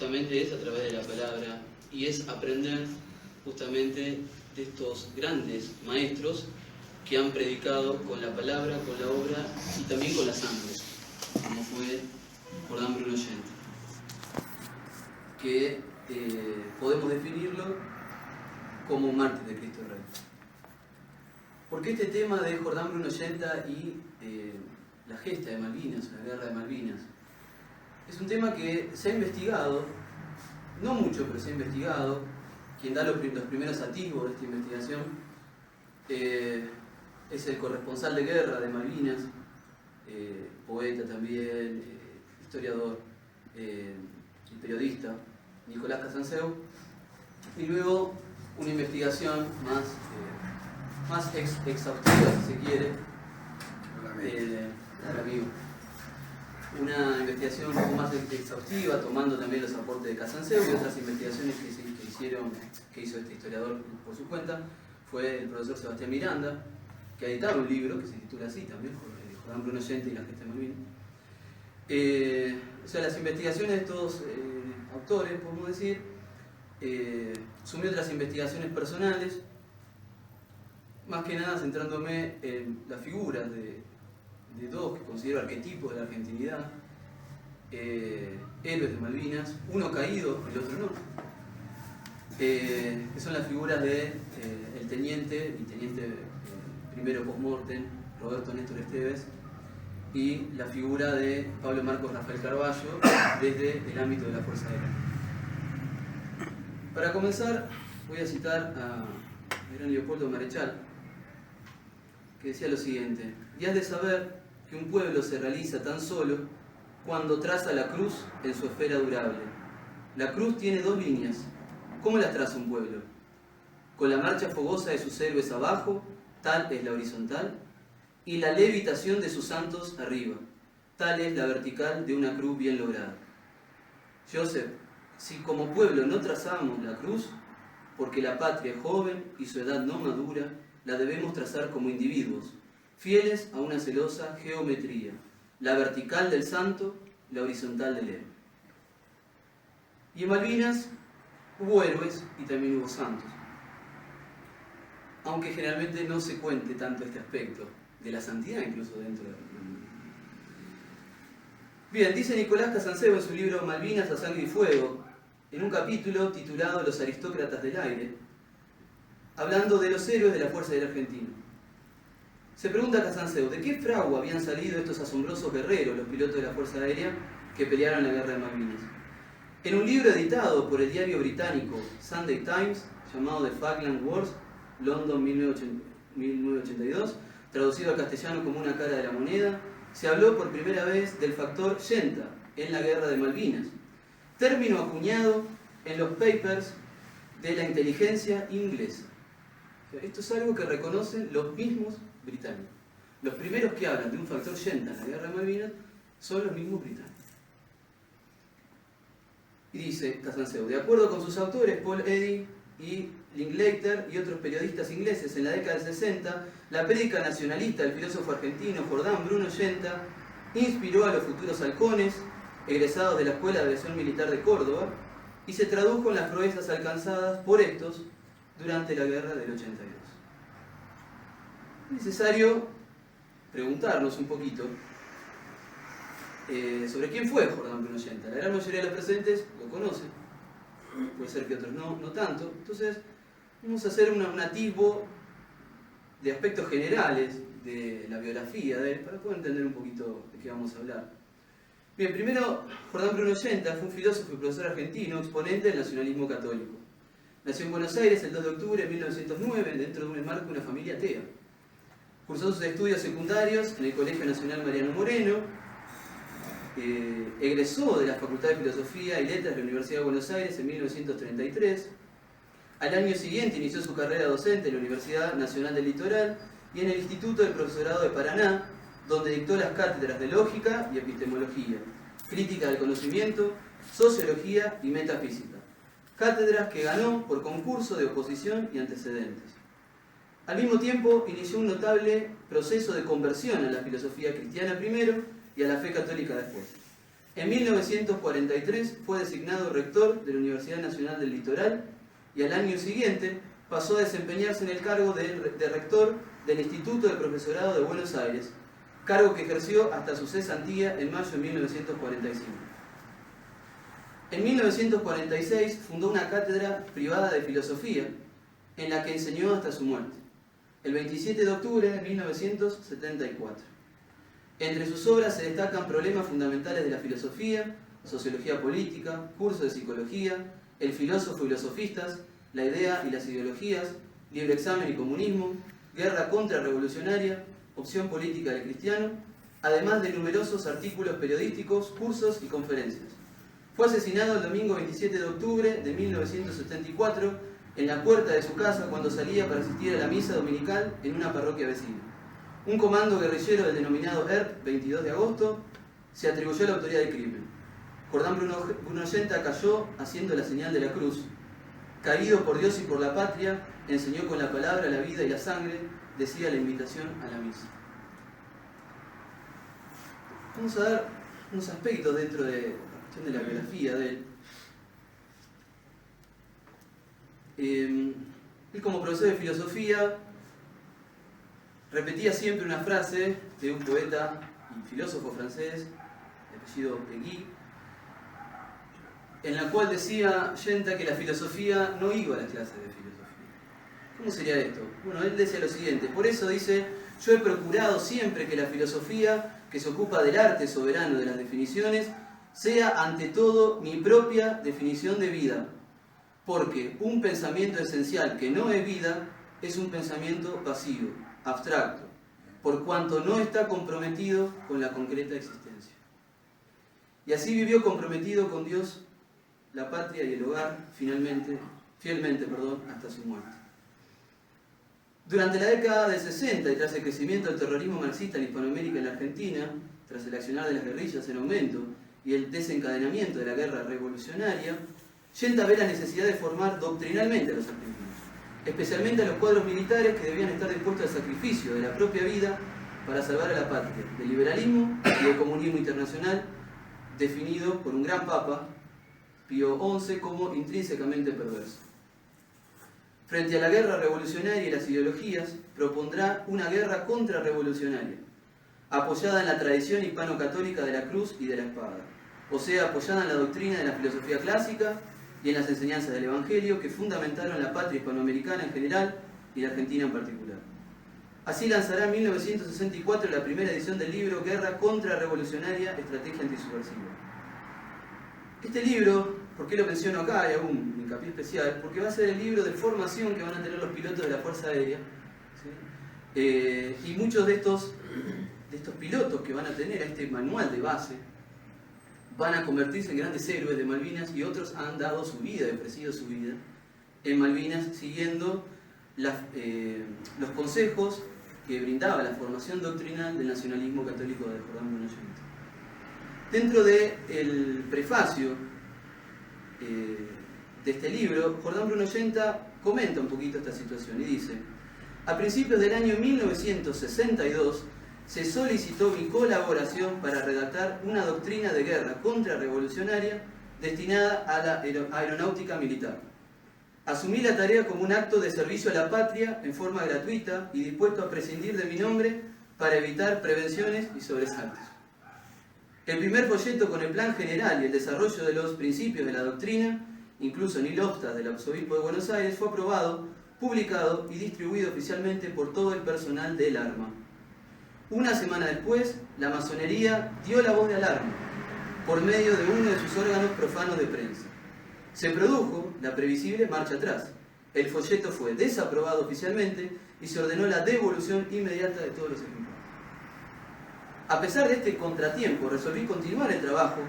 justamente es a través de la palabra y es aprender justamente de estos grandes maestros que han predicado con la palabra, con la obra y también con la sangre, como fue Jordán Bruno Yenta, que podemos definirlo como un mártir de Cristo Rey. ¿Por qué este tema de Jordán Bruno Yenta y la gesta de Malvinas, la guerra de Malvinas? Es un tema que se ha investigado, no mucho, pero se ha investigado. Quien da los primeros atisbos de esta investigación es el corresponsal de guerra de Malvinas, poeta también, historiador y periodista, Nicolás Casanseu, y luego una investigación más exhaustiva, si se quiere, una investigación un poco más exhaustiva, tomando también los aportes de Casanseu y otras investigaciones que hizo este historiador por su cuenta, fue el profesor Sebastián Miranda, que ha editado un libro que se titula así también, Jordán Bruno Yenta y la gesta de Malvinas. O sea, las investigaciones de estos autores, podemos decir, sumé otras investigaciones personales, más que nada centrándome en las figuras de dos que considero arquetipos de la argentinidad, héroes de Malvinas, uno caído, el otro no, que son las figuras de el teniente y teniente primero post-mortem, Roberto Néstor Esteves, y la figura de Pablo Marcos Rafael Carballo desde el ámbito de la Fuerza Aérea. Para comenzar, voy a citar a gran Leopoldo Marechal, que decía lo siguiente: y has de saber que un pueblo se realiza tan solo cuando traza la cruz en su esfera durable. La cruz tiene dos líneas. ¿Cómo las traza un pueblo? Con la marcha fogosa de sus héroes abajo, tal es la horizontal, y la levitación de sus santos arriba, tal es la vertical de una cruz bien lograda. Joseph, si como pueblo no trazamos la cruz, porque la patria es joven y su edad no madura, la debemos trazar como individuos, fieles a una celosa geometría, la vertical del santo, la horizontal del héroe. Y en Malvinas hubo héroes y también hubo santos, aunque generalmente no se cuente tanto este aspecto de la santidad incluso dentro de Bien, dice Nicolás Casanseu en su libro Malvinas a sangre y fuego, en un capítulo titulado Los aristócratas del aire, hablando de los héroes de la Fuerza Aérea Argentina. Se pregunta Casanseu, ¿de qué fragua habían salido estos asombrosos guerreros, los pilotos de la Fuerza Aérea, que pelearon la guerra de Malvinas? En un libro editado por el diario británico Sunday Times, llamado The Falkland Wars, London 1982, traducido al castellano como Una cara de la moneda, se habló por primera vez del factor Yenta en la guerra de Malvinas, término acuñado en los papers de la inteligencia inglesa. O sea, esto es algo que reconocen los mismos británicos. Los primeros que hablan de un factor Yenta en la guerra de Malvinas son los mismos británicos. Y dice Casanseu, de acuerdo con sus autores Paul Eddy y Linklater y otros periodistas ingleses, en la década del 60, la prédica nacionalista del filósofo argentino Jordán Bruno Yenta inspiró a los futuros halcones, egresados de la Escuela de Aviación Militar de Córdoba, y se tradujo en las proezas alcanzadas por estos durante la guerra del 82. Es necesario preguntarnos un poquito sobre quién fue Jordán Bruno Yenta. La gran mayoría de los presentes lo conocen, puede ser que otros no tanto. Entonces vamos a hacer un atisbo de aspectos generales de la biografía de él para poder entender un poquito de qué vamos a hablar. Bien, primero, Jordán Bruno Yenta fue un filósofo y profesor argentino, exponente del nacionalismo católico. Nació en Buenos Aires el 2 de octubre de 1909 dentro de un marco de una familia atea. Cursó sus estudios secundarios en el Colegio Nacional Mariano Moreno. Egresó de la Facultad de Filosofía y Letras de la Universidad de Buenos Aires en 1933. Al año siguiente inició su carrera docente en la Universidad Nacional del Litoral y en el Instituto del Profesorado de Paraná, donde dictó las cátedras de Lógica y Epistemología, Crítica del Conocimiento, Sociología y Metafísica, cátedras que ganó por concurso de oposición y antecedentes. Al mismo tiempo, inició un notable proceso de conversión a la filosofía cristiana primero y a la fe católica después. En 1943 fue designado rector de la Universidad Nacional del Litoral y al año siguiente pasó a desempeñarse en el cargo de rector del Instituto de Profesorado de Buenos Aires, cargo que ejerció hasta su cesantía en mayo de 1945. En 1946 fundó una cátedra privada de filosofía en la que enseñó hasta su muerte, el 27 de octubre de 1974. Entre sus obras se destacan Problemas fundamentales de la filosofía, Sociología política, Curso de psicología, El filósofo y los sofistas, La idea y las ideologías, Libre examen y comunismo, Guerra contrarrevolucionaria, Opción política del cristiano, además de numerosos artículos periodísticos, cursos y conferencias. Fue asesinado el domingo 27 de octubre de 1974 en la puerta de su casa cuando salía para asistir a la misa dominical en una parroquia vecina. Un comando guerrillero del denominado ERP, 22 de agosto, se atribuyó la autoría del crimen. Jordán Bruno Yenta cayó haciendo la señal de la cruz. Caído por Dios y por la patria, enseñó con la palabra la vida y la sangre, decía la invitación a la misa. Vamos a dar unos aspectos dentro de la cuestión de la biografía de él. Él, como profesor de filosofía, repetía siempre una frase de un poeta y filósofo francés, de apellido Péguy, en la cual decía Yenta que la filosofía no iba a las clases de filosofía. ¿Cómo sería esto? Bueno, él decía lo siguiente: por eso dice, yo he procurado siempre que la filosofía, que se ocupa del arte soberano de las definiciones, sea ante todo mi propia definición de vida, porque un pensamiento esencial que no es vida es un pensamiento pasivo, abstracto, por cuanto no está comprometido con la concreta existencia. Y así vivió comprometido con Dios, la patria y el hogar, fielmente, hasta su muerte. Durante la década del 60 y tras el crecimiento del terrorismo marxista en Hispanoamérica y en la Argentina, tras el accionar de las guerrillas en aumento y el desencadenamiento de la guerra revolucionaria, Yenta ve la necesidad de formar doctrinalmente a los argentinos, especialmente a los cuadros militares que debían estar dispuestos al sacrificio de la propia vida para salvar a la patria, del liberalismo y del comunismo internacional, definido por un gran papa, Pío XI, como intrínsecamente perverso. Frente a la guerra revolucionaria y las ideologías, propondrá una guerra contrarrevolucionaria, apoyada en la tradición hispano-católica de la cruz y de la espada, o sea, apoyada en la doctrina de la filosofía clásica y en las enseñanzas del Evangelio que fundamentaron la patria hispanoamericana en general y la Argentina en particular. Así lanzará en 1964 la primera edición del libro Guerra contrarrevolucionaria, estrategia antisubversiva. Este libro, ¿por qué lo menciono acá? Hay algún hincapié especial, porque va a ser el libro de formación que van a tener los pilotos de la Fuerza Aérea, ¿sí? Y muchos de estos pilotos que van a tener este manual de base van a convertirse en grandes héroes de Malvinas, y otros han dado su vida, ofrecido su vida en Malvinas, siguiendo los consejos que brindaba la formación doctrinal del nacionalismo católico de Jordán Bruno Yenta. Dentro del prefacio de este libro, Jordán Bruno Yenta comenta un poquito esta situación y dice: a principios del año 1962 se solicitó mi colaboración para redactar una doctrina de guerra contrarrevolucionaria destinada a la aeronáutica militar. Asumí la tarea como un acto de servicio a la patria en forma gratuita y dispuesto a prescindir de mi nombre para evitar prevenciones y sobresaltos. El primer folleto con el plan general y el desarrollo de los principios de la doctrina, incluso en Ilofta del Arzobispo de Buenos Aires, fue aprobado, publicado y distribuido oficialmente por todo el personal del arma. Una semana después, la masonería dio la voz de alarma por medio de uno de sus órganos profanos de prensa. Se produjo la previsible marcha atrás. El folleto fue desaprobado oficialmente y se ordenó la devolución inmediata de todos los ejemplares. A pesar de este contratiempo, resolví continuar el trabajo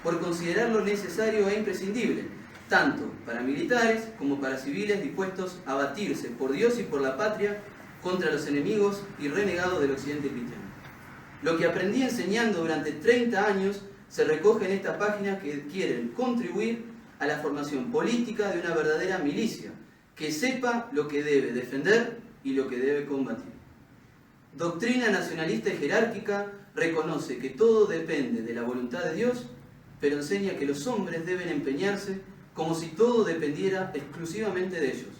por considerarlo necesario e imprescindible, tanto para militares como para civiles dispuestos a batirse por Dios y por la patria contra los enemigos y renegados del occidente cristiano. Lo que aprendí enseñando durante 30 años se recoge en estas páginas que quieren contribuir a la formación política de una verdadera milicia, que sepa lo que debe defender y lo que debe combatir. Doctrina nacionalista y jerárquica reconoce que todo depende de la voluntad de Dios pero enseña que los hombres deben empeñarse como si todo dependiera exclusivamente de ellos.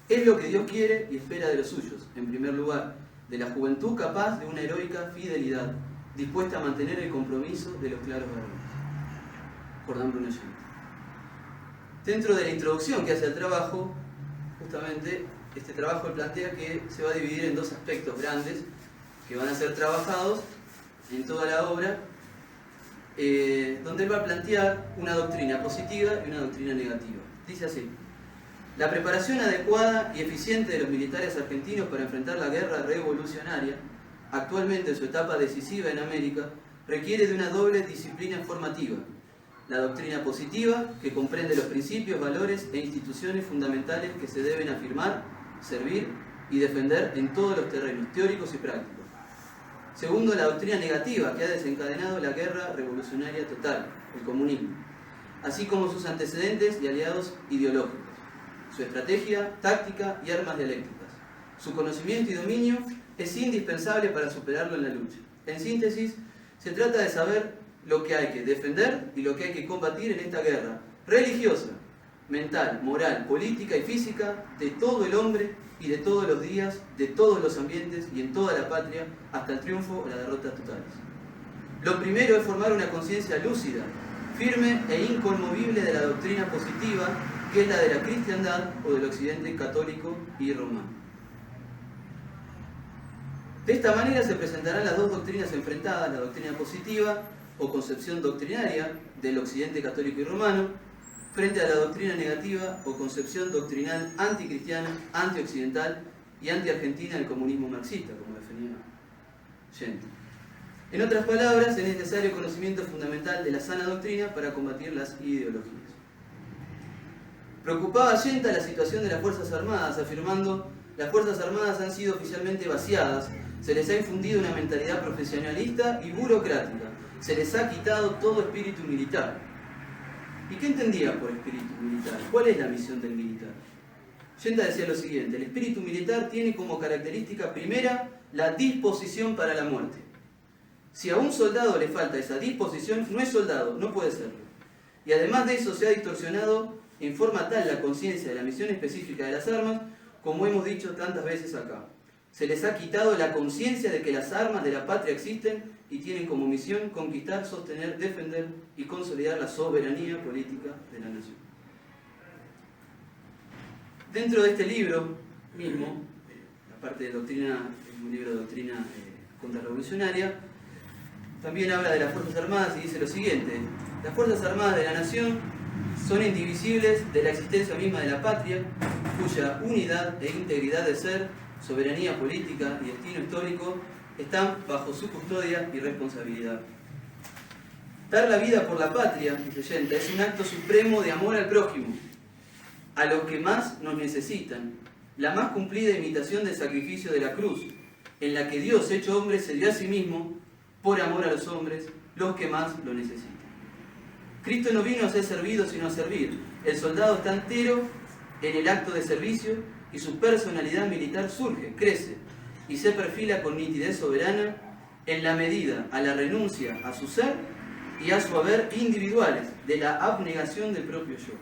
Es lo que Dios quiere y espera de los suyos, en primer lugar, de la juventud capaz de una heroica fidelidad, dispuesta a mantener el compromiso de los claros varones. Jordan Bruno Yente. Dentro de la introducción que hace al trabajo, justamente este trabajo plantea que se va a dividir en dos aspectos grandes que van a ser trabajados en toda la obra, donde él va a plantear una doctrina positiva y una doctrina negativa. Dice así: la preparación adecuada y eficiente de los militares argentinos para enfrentar la guerra revolucionaria, actualmente en su etapa decisiva en América, requiere de una doble disciplina formativa: la doctrina positiva, que comprende los principios, valores e instituciones fundamentales que se deben afirmar, servir y defender en todos los terrenos teóricos y prácticos. Segundo, la doctrina negativa, que ha desencadenado la guerra revolucionaria total, el comunismo, así como sus antecedentes y aliados ideológicos, su estrategia, táctica y armas dialécticas. Su conocimiento y dominio es indispensable para superarlo en la lucha. En síntesis, se trata de saber lo que hay que defender y lo que hay que combatir en esta guerra religiosa, mental, moral, política y física de todo el hombre y de todos los días, de todos los ambientes y en toda la patria, hasta el triunfo o la derrota totales. Lo primero es formar una conciencia lúcida, firme e inconmovible de la doctrina positiva, que es la de la cristiandad o del occidente católico y romano. De esta manera se presentarán las dos doctrinas enfrentadas: la doctrina positiva o concepción doctrinaria del occidente católico y romano, frente a la doctrina negativa o concepción doctrinal anticristiana, antioccidental y antiargentina del comunismo marxista, como definía Yente. En otras palabras, es necesario conocimiento fundamental de la sana doctrina para combatir las ideologías. Preocupaba a Yente la situación de las Fuerzas Armadas, afirmando: las Fuerzas Armadas han sido oficialmente vaciadas, se les ha infundido una mentalidad profesionalista y burocrática, se les ha quitado todo espíritu militar. ¿Y qué entendía por espíritu militar? ¿Cuál es la misión del militar? Yente decía lo siguiente: el espíritu militar tiene como característica primera la disposición para la muerte. Si a un soldado le falta esa disposición, no es soldado, no puede serlo. Y además de eso, se ha distorsionado en forma tal la conciencia de la misión específica de las armas, como hemos dicho tantas veces acá. Se les ha quitado la conciencia de que las armas de la patria existen y tienen como misión conquistar, sostener, defender y consolidar la soberanía política de la nación. Dentro de este libro mismo, la parte de doctrina, es un libro de doctrina contrarrevolucionaria, también habla de las Fuerzas Armadas y dice lo siguiente: las Fuerzas Armadas de la nación son indivisibles de la existencia misma de la patria, cuya unidad e integridad de ser, soberanía política y destino histórico están bajo su custodia y responsabilidad. Dar la vida por la patria, dice Yente, es un acto supremo de amor al prójimo, a los que más nos necesitan, la más cumplida imitación del sacrificio de la cruz, en la que Dios, hecho hombre, se dio a sí mismo por amor a los hombres, los que más lo necesitan. Cristo no vino a ser servido, sino a servir. El soldado está entero en el acto de servicio y su personalidad militar surge, crece y se perfila con nitidez soberana en la medida a la renuncia a su ser y a su haber individuales, de la abnegación del propio yo.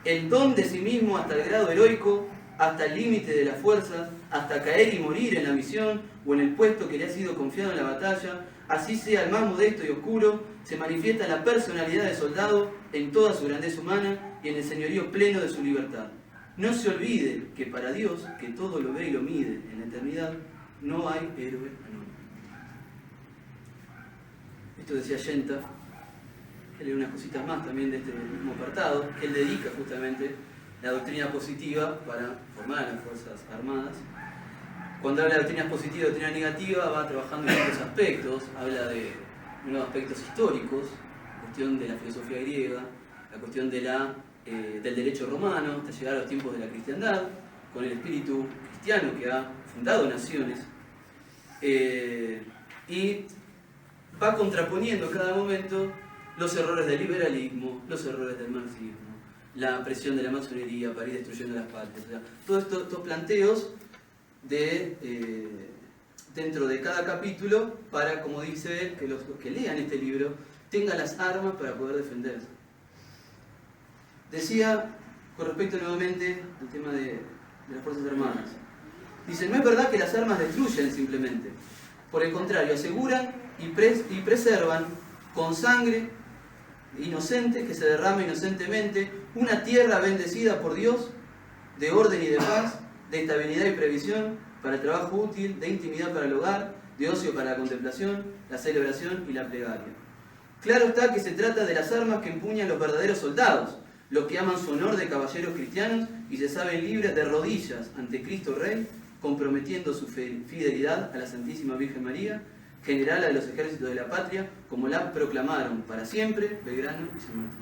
El don de sí mismo hasta el grado heroico, hasta el límite de las fuerzas, hasta caer y morir en la misión o en el puesto que le ha sido confiado en la batalla, así sea el más modesto y oscuro, se manifiesta la personalidad del soldado en toda su grandeza humana y en el señorío pleno de su libertad. No se olvide que para Dios, que todo lo ve y lo mide en la eternidad, no hay héroe anónimo. Esto decía Yente, que lee unas cositas más también de este mismo apartado, que él dedica justamente la doctrina positiva para formar a las Fuerzas Armadas. Cuando habla de doctrinas positivas y doctrina negativa, va trabajando en otros aspectos, habla de unos aspectos históricos, la cuestión de la filosofía griega, la cuestión de del derecho romano, hasta llegar a los tiempos de la cristiandad, con el espíritu cristiano que ha fundado naciones, y va contraponiendo en cada momento los errores del liberalismo, los errores del marxismo, la presión de la masonería para ir destruyendo las patrias. O sea, todos estos planteos dentro de cada capítulo para, como dice él, que los que lean este libro tenga las armas para poder defenderse. Decía, con respecto nuevamente al tema de las Fuerzas Armadas, dice, no es verdad que las armas destruyen simplemente. Por el contrario, aseguran y preservan con sangre inocente que se derrama inocentemente una tierra bendecida por Dios, de orden y de paz, de estabilidad y previsión, para el trabajo útil, de intimidad para el hogar, de ocio para la contemplación, la celebración y la plegaria. Claro está que se trata de las armas que empuñan los verdaderos soldados, los que aman su honor de caballeros cristianos y se saben libres de rodillas ante Cristo Rey, comprometiendo su fidelidad a la Santísima Virgen María, generala de los ejércitos de la patria, como la proclamaron para siempre Belgrano y San Martín.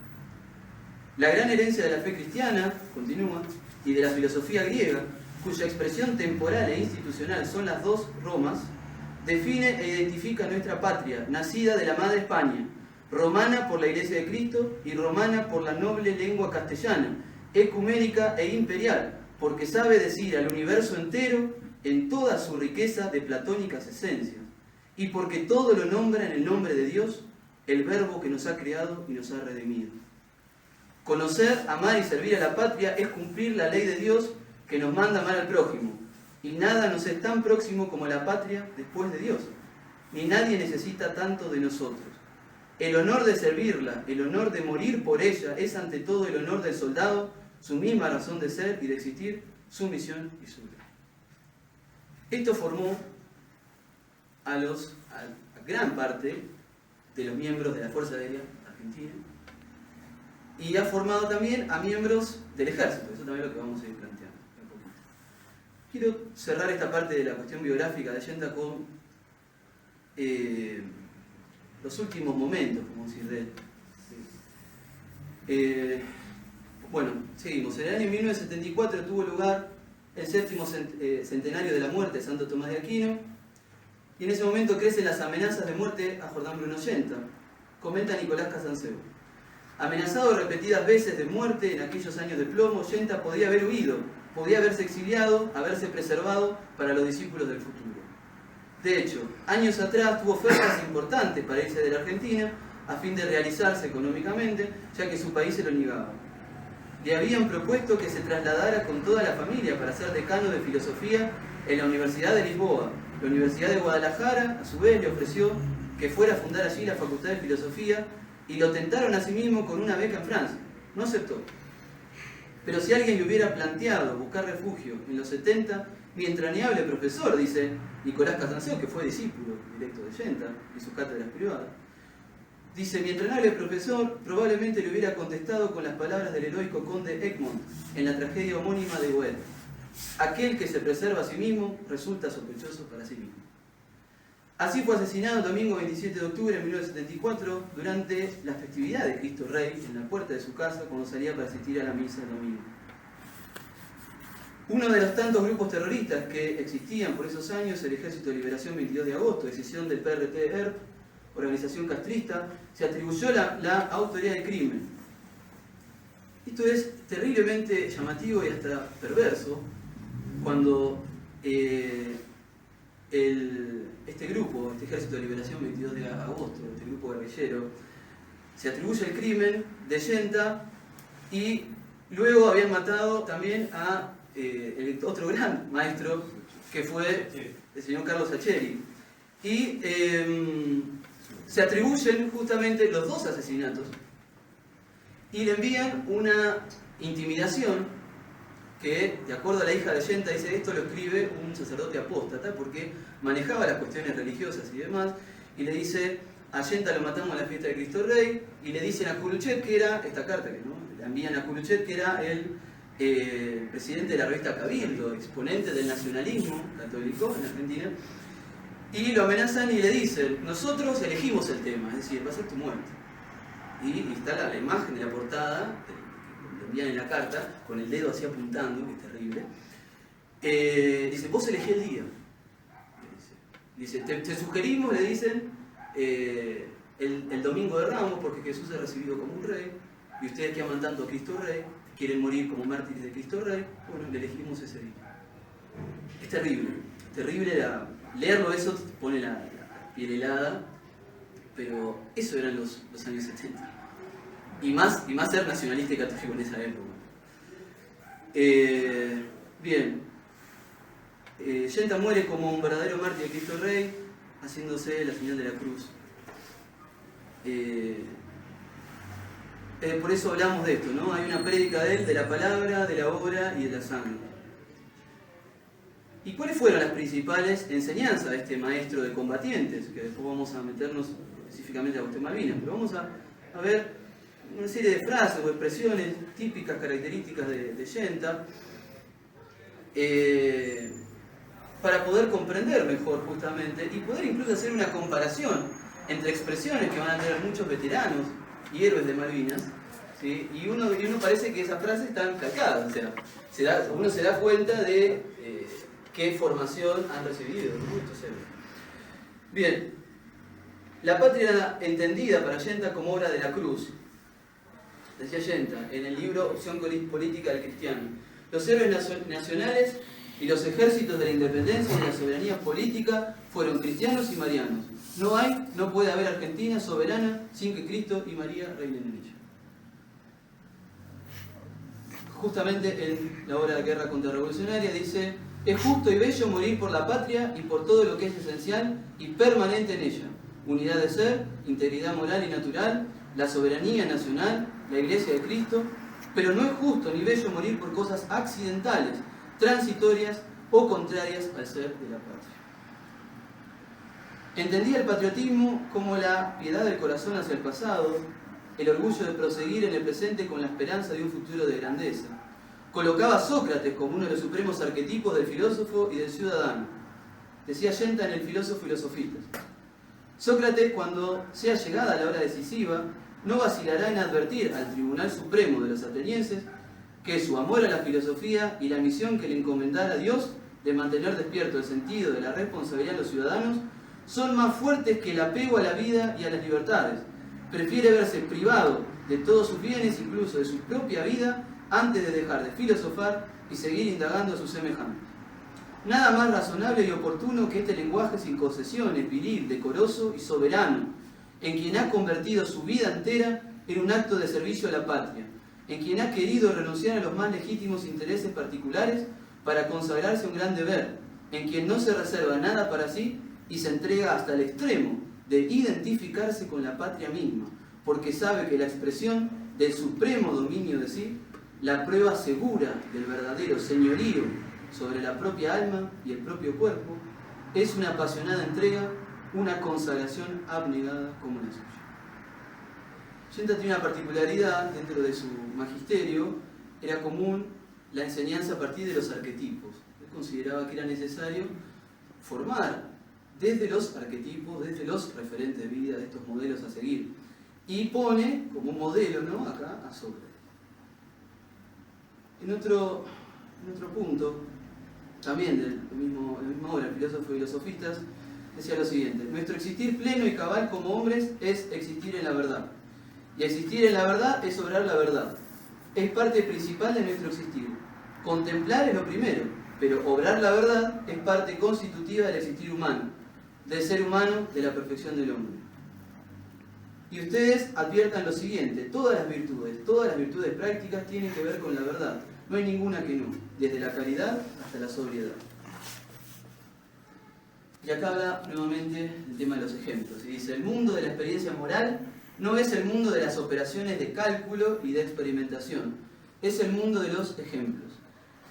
La gran herencia de la fe cristiana, continúa, y de la filosofía griega, cuya expresión temporal e institucional son las dos Romas, define e identifica nuestra patria, nacida de la madre España, romana por la Iglesia de Cristo y romana por la noble lengua castellana, ecuménica e imperial, porque sabe decir al universo entero en toda su riqueza de platónicas esencias, y porque todo lo nombra en el nombre de Dios, el Verbo que nos ha creado y nos ha redimido. Conocer, amar y servir a la patria es cumplir la ley de Dios que nos manda amar al prójimo, y nada nos es tan próximo como la patria después de Dios, ni nadie necesita tanto de nosotros. El honor de servirla, el honor de morir por ella, es ante todo el honor del soldado, su misma razón de ser y de existir, su misión y su vida. Esto formó a gran parte de los miembros de la Fuerza Aérea Argentina y ha formado también a miembros del Ejército. Eso también es lo que vamos a ir planteando. Quiero cerrar esta parte de la cuestión biográfica de Allende con los últimos momentos, como decir, de él. Bueno, seguimos. En el año 1974 tuvo lugar el 7º centenario de la muerte de Santo Tomás de Aquino, y en ese momento crecen las amenazas de muerte a Jordán Bruno Ollanta. Comenta Nicolás Casanseu. Amenazado repetidas veces de muerte en aquellos años de plomo, Ollanta podía haber huido, podía haberse exiliado, haberse preservado para los discípulos del futuro. De hecho, años atrás tuvo ofertas importantes para irse de la Argentina a fin de realizarse económicamente, ya que su país se lo negaba. Le habían propuesto que se trasladara con toda la familia para ser decano de filosofía en la Universidad de Lisboa. La Universidad de Guadalajara, a su vez, le ofreció que fuera a fundar allí la Facultad de Filosofía y lo tentaron a sí mismo con una beca en Francia. No aceptó. Pero si alguien le hubiera planteado buscar refugio en los 70, mi entrañable profesor, dice Nicolás Casanseu, que fue discípulo directo de Ollanta y sus cátedras privadas, dice, mi entrañable profesor probablemente le hubiera contestado con las palabras del heroico conde Egmont en la tragedia homónima de Goethe: aquel que se preserva a sí mismo resulta sospechoso para sí mismo. Así fue asesinado el domingo 27 de octubre de 1974 durante la festividad de Cristo Rey en la puerta de su casa cuando salía para asistir a la misa el domingo. Uno de los tantos grupos terroristas que existían por esos años, el Ejército de Liberación 22 de agosto, decisión del PRT-ERP, organización castrista, se atribuyó la autoría del crimen. Esto es terriblemente llamativo y hasta perverso cuando este grupo, este Ejército de Liberación 22 de agosto, este grupo guerrillero, se atribuye el crimen de Ollanta y luego habían matado también a el otro gran maestro que fue el señor Carlos Sacheri. Y se atribuyen justamente los dos asesinatos y le envían una intimidación que, de acuerdo a la hija de Ollanta, dice, esto lo escribe un sacerdote apóstata porque manejaba las cuestiones religiosas y demás, y le dice, a Ollanta lo matamos en la fiesta de Cristo Rey, y le dicen a Khrushchev, que era, esta carta que no, le envían a Khrushchev, que era el presidente de la revista Cabildo, exponente del nacionalismo católico en Argentina, y lo amenazan y le dicen, nosotros elegimos el tema, es decir, va a ser tu muerte. Y está la imagen de la portada, que le envían en la carta, con el dedo así apuntando, que es terrible. Dice, vos elegí el día. Dice, te sugerimos, le dicen, el domingo de Ramos, porque Jesús es recibido como un rey, y ustedes que aman tanto a Cristo Rey, quieren morir como mártires de Cristo Rey, bueno, le elegimos ese día. Es terrible, terrible leerlo, eso pone la piel helada, pero eso eran los años 70. Y más ser nacionalista y católico en esa época. Bien. Yenta muere como un verdadero mártir de Cristo Rey, haciéndose la señal de la cruz. Por eso hablamos de esto, ¿no? Hay una prédica de él, de la palabra, de la obra y de la sangre. ¿Y cuáles fueron las principales enseñanzas de este maestro de combatientes? Que después vamos a meternos específicamente a Agustín Malvinas, pero vamos a ver una serie de frases o expresiones típicas, características de Yenta, para poder comprender mejor justamente y poder incluso hacer una comparación entre expresiones que van a tener muchos veteranos y héroes de Malvinas, ¿sí? y uno parece que esas frases están calcadas, o sea, uno se da cuenta de qué formación han recibido, ¿no? Estos héroes. Bien, la patria entendida para Yenta como obra de la cruz, decía Yenta en el libro Opción Política del Cristiano: los héroes nacionales y los ejércitos de la independencia y de la soberanía política fueron cristianos y marianos. No puede haber Argentina soberana sin que Cristo y María reinen en ella. Justamente en la obra de la Guerra Contrarrevolucionaria dice: es justo y bello morir por la patria y por todo lo que es esencial y permanente en ella: unidad de ser, integridad moral y natural, la soberanía nacional, la Iglesia de Cristo. Pero no es justo ni bello morir por cosas accidentales, transitorias o contrarias al ser de la patria. Entendía el patriotismo como la piedad del corazón hacia el pasado, el orgullo de proseguir en el presente con la esperanza de un futuro de grandeza. Colocaba a Sócrates como uno de los supremos arquetipos del filósofo y del ciudadano. Decía Yenta en El filósofo y los sofistas: Sócrates, cuando sea llegada la hora decisiva, no vacilará en advertir al Tribunal Supremo de los atenienses que su amor a la filosofía y la misión que le encomendara a Dios de mantener despierto el sentido de la responsabilidad de los ciudadanos son más fuertes que el apego a la vida y a las libertades. Prefiere verse privado de todos sus bienes, incluso de su propia vida, antes de dejar de filosofar y seguir indagando a sus semejantes. Nada más razonable y oportuno que este lenguaje sin concesiones, viril, decoroso y soberano, en quien ha convertido su vida entera en un acto de servicio a la patria, en quien ha querido renunciar a los más legítimos intereses particulares para consagrarse a un gran deber, en quien no se reserva nada para sí y se entrega hasta el extremo de identificarse con la patria misma, porque sabe que la expresión del supremo dominio de sí, la prueba segura del verdadero señorío sobre la propia alma y el propio cuerpo, es una apasionada entrega, una consagración abnegada como la suya. Yenta tiene una particularidad dentro de su magisterio: era común la enseñanza a partir de los arquetipos. Él consideraba que era necesario formar desde los arquetipos, desde los referentes de vida, de estos modelos a seguir. Y pone como modelo, ¿no?, acá a Sócrates. En otro punto, también de la misma obra, El filósofo y los sofistas, decía lo siguiente: nuestro existir pleno y cabal como hombres es existir en la verdad. Y existir en la verdad es obrar la verdad. Es parte principal de nuestro existir. Contemplar es lo primero, pero obrar la verdad es parte constitutiva del existir humano, del ser humano, de la perfección del hombre. Y ustedes adviertan lo siguiente: todas las virtudes prácticas tienen que ver con la verdad. No hay ninguna que no, desde la caridad hasta la sobriedad. Y acá habla nuevamente del tema de los ejemplos. Y dice: el mundo de la experiencia moral no es el mundo de las operaciones de cálculo y de experimentación. Es el mundo de los ejemplos.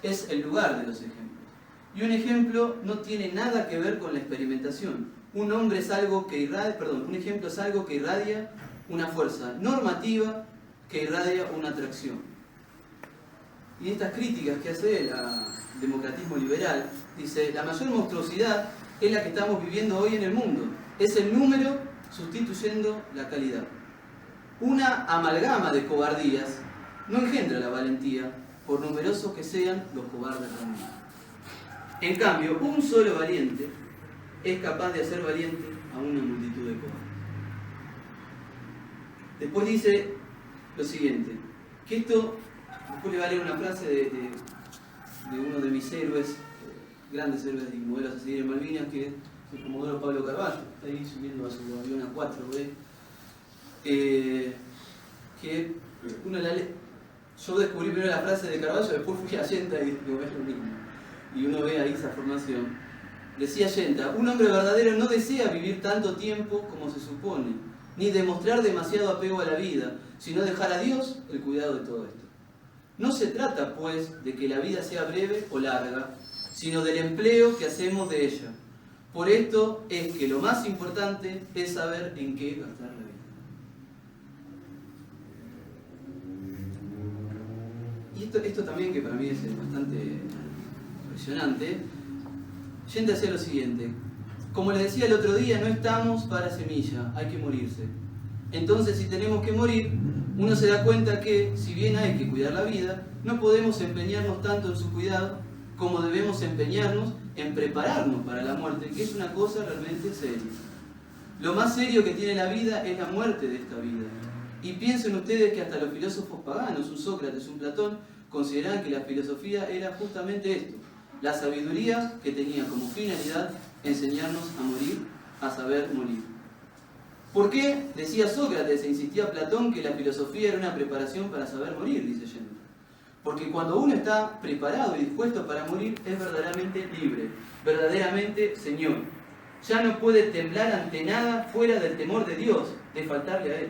Es el lugar de los ejemplos. Y un ejemplo no tiene nada que ver con la experimentación. Un ejemplo es algo que irradia una fuerza normativa que irradia una atracción. Y estas críticas que hace el democratismo liberal, dice: la mayor monstruosidad es la que estamos viviendo hoy en el mundo. Es el número sustituyendo la calidad. Una amalgama de cobardías no engendra la valentía, por numerosos que sean los cobardes del mundo. En cambio, un solo valiente es capaz de hacer valiente a una multitud de cobardes. Después dice lo siguiente, que esto, después le va a leer una frase de uno de mis héroes, grandes héroes y modelos a seguir en Malvinas, que el comodoro Pablo Carballo, está ahí subiendo a su avión A4B, que uno la lee. Yo descubrí primero la frase de Carballo, después fui a Allenta y digo, es lo mismo. Y uno ve ahí esa formación. Decía Allenta, un hombre verdadero no desea vivir tanto tiempo como se supone, ni demostrar demasiado apego a la vida, sino dejar a Dios el cuidado de todo esto. No se trata, pues, de que la vida sea breve o larga, sino del empleo que hacemos de ella. Por esto es que lo más importante es saber en qué gastar la vida. Y esto también, que para mí es bastante impresionante, Allenta decía lo siguiente: como les decía el otro día, no estamos para semilla, hay que morirse. Entonces, si tenemos que morir, uno se da cuenta que, si bien hay que cuidar la vida, no podemos empeñarnos tanto en su cuidado como debemos empeñarnos en prepararnos para la muerte, que es una cosa realmente seria. Lo más serio que tiene la vida es la muerte de esta vida. Y piensen ustedes que hasta los filósofos paganos, un Sócrates, un Platón, consideraban que la filosofía era justamente esto: la sabiduría que tenía como finalidad enseñarnos a morir, a saber morir. ¿Por qué decía Sócrates e insistía Platón que la filosofía era una preparación para saber morir? Dice Allenta. Porque cuando uno está preparado y dispuesto para morir, es verdaderamente libre, verdaderamente señor. Ya no puede temblar ante nada fuera del temor de Dios, de faltarle a Él.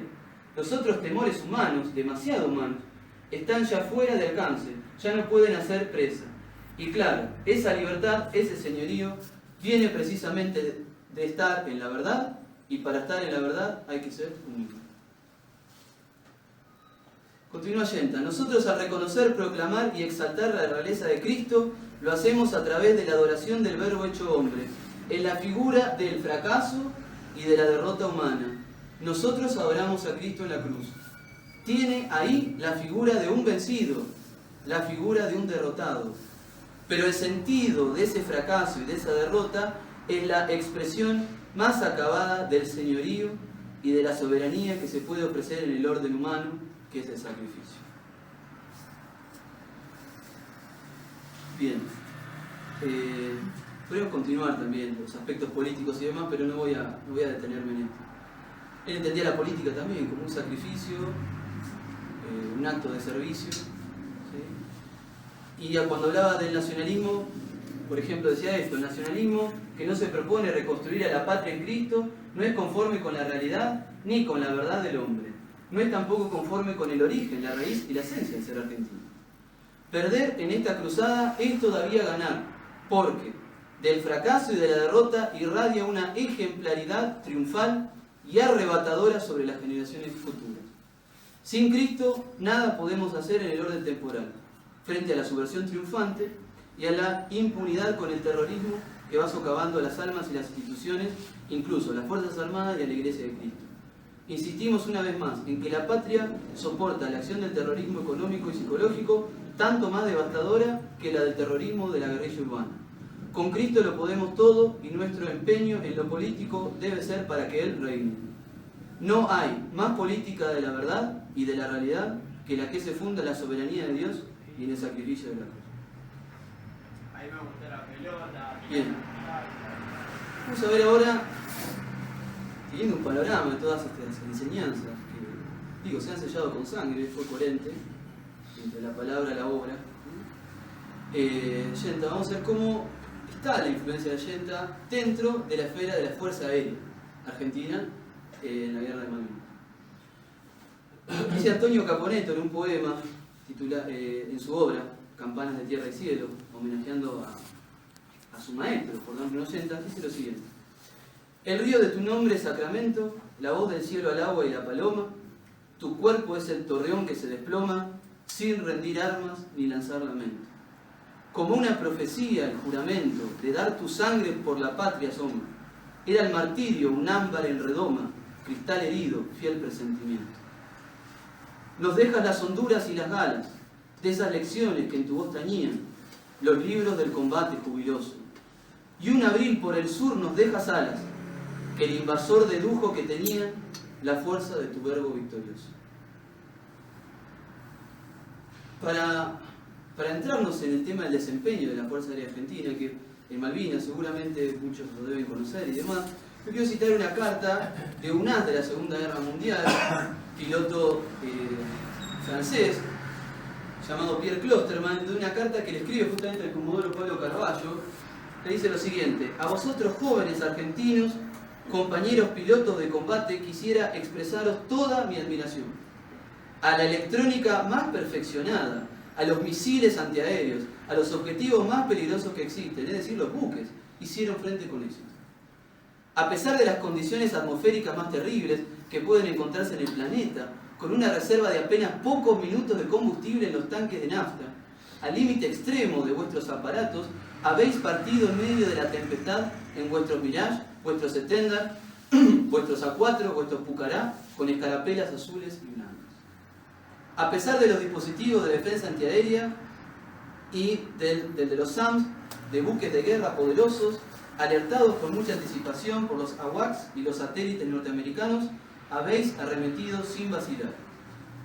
Los otros temores humanos, demasiado humanos, están ya fuera de alcance, ya no pueden hacer presa. Y claro, esa libertad, ese señorío, viene precisamente de estar en la verdad, y para estar en la verdad hay que ser humilde. Continúa Allenta: nosotros, al reconocer, proclamar y exaltar la realeza de Cristo, lo hacemos a través de la adoración del Verbo hecho hombre, en la figura del fracaso y de la derrota humana. Nosotros adoramos a Cristo en la cruz. Tiene ahí la figura de un vencido, la figura de un derrotado. Pero el sentido de ese fracaso y de esa derrota es la expresión más acabada del señorío y de la soberanía que se puede ofrecer en el orden humano, que es el sacrificio. Bien, podríamos continuar también los aspectos políticos y demás, pero no voy a detenerme en esto. Él entendía la política también como un sacrificio, un acto de servicio, ¿sí? Y cuando hablaba del nacionalismo, por ejemplo, decía esto: el nacionalismo que no se propone reconstruir a la patria en Cristo no es conforme con la realidad ni con la verdad del hombre. No es tampoco conforme con el origen, la raíz y la esencia de ser argentino. Perder en esta cruzada es todavía ganar, porque del fracaso y de la derrota irradia una ejemplaridad triunfal y arrebatadora sobre las generaciones futuras. Sin Cristo nada podemos hacer en el orden temporal, frente a la subversión triunfante y a la impunidad con el terrorismo que va socavando las almas y las instituciones, incluso las Fuerzas Armadas y a la Iglesia de Cristo. Insistimos una vez más en que la patria soporta la acción del terrorismo económico y psicológico tanto más devastadora que la del terrorismo de la guerrilla urbana. Con Cristo lo podemos todo y nuestro empeño en lo político debe ser para que Él reine. No hay más política de la verdad y de la realidad que la que se funda en la soberanía de Dios y en el sacrificio de la cruz. Ahí me gustó la pelota. Bien. Vamos a ver ahora, siguiendo un panorama de todas estas enseñanzas que, digo, se han sellado con sangre, fue coherente entre la palabra y la obra. Allenta, vamos a ver cómo está la influencia de Allenta dentro de la esfera de la Fuerza Aérea Argentina en la Guerra de Malvinas. Dice Antonio Caponetto en un poema en su obra Campanas de Tierra y Cielo, homenajeando a su maestro, Jordán Allenta, dice lo siguiente: el río de tu nombre es sacramento, la voz del cielo al agua y la paloma, tu cuerpo es el torreón que se desploma, sin rendir armas ni lanzar lamento. Como una profecía, el juramento de dar tu sangre por la patria asoma. Era el martirio un ámbar en redoma, cristal herido, fiel presentimiento. Nos dejas las honduras y las galas, de esas lecciones que en tu voz tañían, los libros del combate jubiloso. Y un abril por el sur nos dejas alas, que el invasor dedujo que tenían la fuerza de tu verbo victorioso. Para entrarnos en el tema del desempeño de la Fuerza Aérea Argentina, que en Malvinas, seguramente muchos lo deben conocer y demás. Yo quiero citar una carta de un as de la Segunda Guerra Mundial, piloto francés, llamado Pierre Clostermann, de una carta que le escribe justamente al comodoro Pablo Carballo, le dice lo siguiente: a vosotros jóvenes argentinos, compañeros pilotos de combate, quisiera expresaros toda mi admiración. A la electrónica más perfeccionada, a los misiles antiaéreos, a los objetivos más peligrosos que existen, es decir, los buques, hicieron frente con ellos. A pesar de las condiciones atmosféricas más terribles que pueden encontrarse en el planeta, con una reserva de apenas pocos minutos de combustible en los tanques de nafta, al límite extremo de vuestros aparatos, habéis partido en medio de la tempestad en vuestros Mirage, vuestros Setendar, vuestros A4, vuestros Pucará, con escarapelas azules y blancas. A pesar de los dispositivos de defensa antiaérea y de los SAMs, de buques de guerra poderosos, alertados con mucha anticipación por los AWACS y los satélites norteamericanos, habéis arremetido sin vacilar.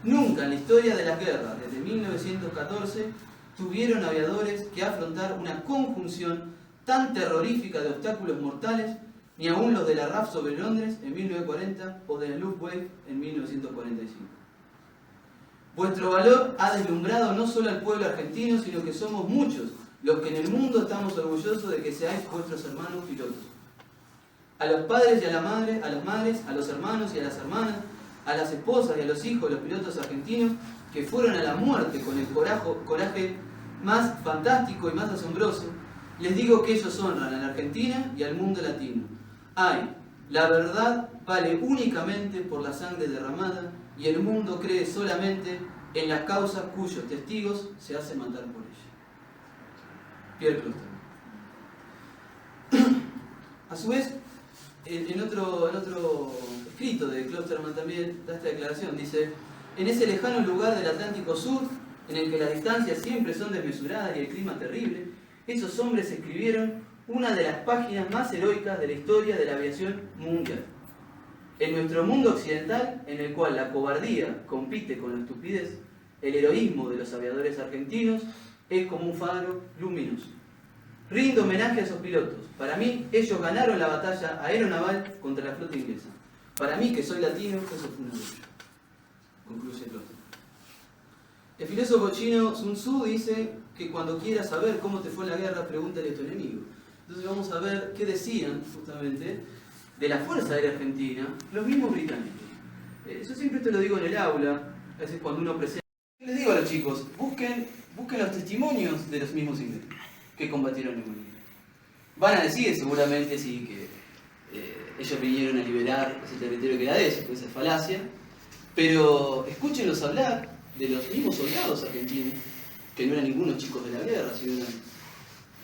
Nunca en la historia de las guerras, desde 1914, tuvieron aviadores que afrontar una conjunción tan terrorífica de obstáculos mortales, ni aun los de la RAF sobre Londres en 1940 o de la Luftwaffe en 1945. Vuestro valor ha deslumbrado no solo al pueblo argentino, sino que somos muchos los que en el mundo estamos orgullosos de que seáis vuestros hermanos pilotos. A los padres y a las madres, a los hermanos y a las hermanas, a las esposas y a los hijos de los pilotos argentinos que fueron a la muerte con el coraje más fantástico y más asombroso, les digo que ellos honran a la Argentina y al mundo latino. Ay, la verdad vale únicamente por la sangre derramada y el mundo cree solamente en las causas cuyos testigos se hacen matar por ella. Pierre Clostermann. A su vez, en otro escrito de Clostermann también da esta declaración. Dice: en ese lejano lugar del Atlántico Sur, en el que las distancias siempre son desmesuradas y el clima terrible, esos hombres escribieron una de las páginas más heroicas de la historia de la aviación mundial. En nuestro mundo occidental, en el cual la cobardía compite con la estupidez, el heroísmo de los aviadores argentinos es como un faro luminoso. Rindo homenaje a esos pilotos. Para mí, ellos ganaron la batalla aeronaval contra la flota inglesa. Para mí, que soy latino, eso fue un orgullo. Concluye Clostermann. El filósofo chino Sun Tzu dice que cuando quieras saber cómo te fue en la guerra, pregúntale a tu enemigo. Entonces vamos a ver qué decían justamente de la Fuerza Aérea Argentina los mismos británicos. Yo siempre te lo digo en el aula, a veces cuando uno presenta. Les digo a los chicos, busquen los testimonios de los mismos ingleses que combatieron en Malvinas. Van a decir seguramente sí que ellos vinieron a liberar ese territorio que era de ellos, pues esa es falacia, pero escúchenlos hablar de los mismos soldados argentinos, que no eran ningunos chicos de la guerra, sino eran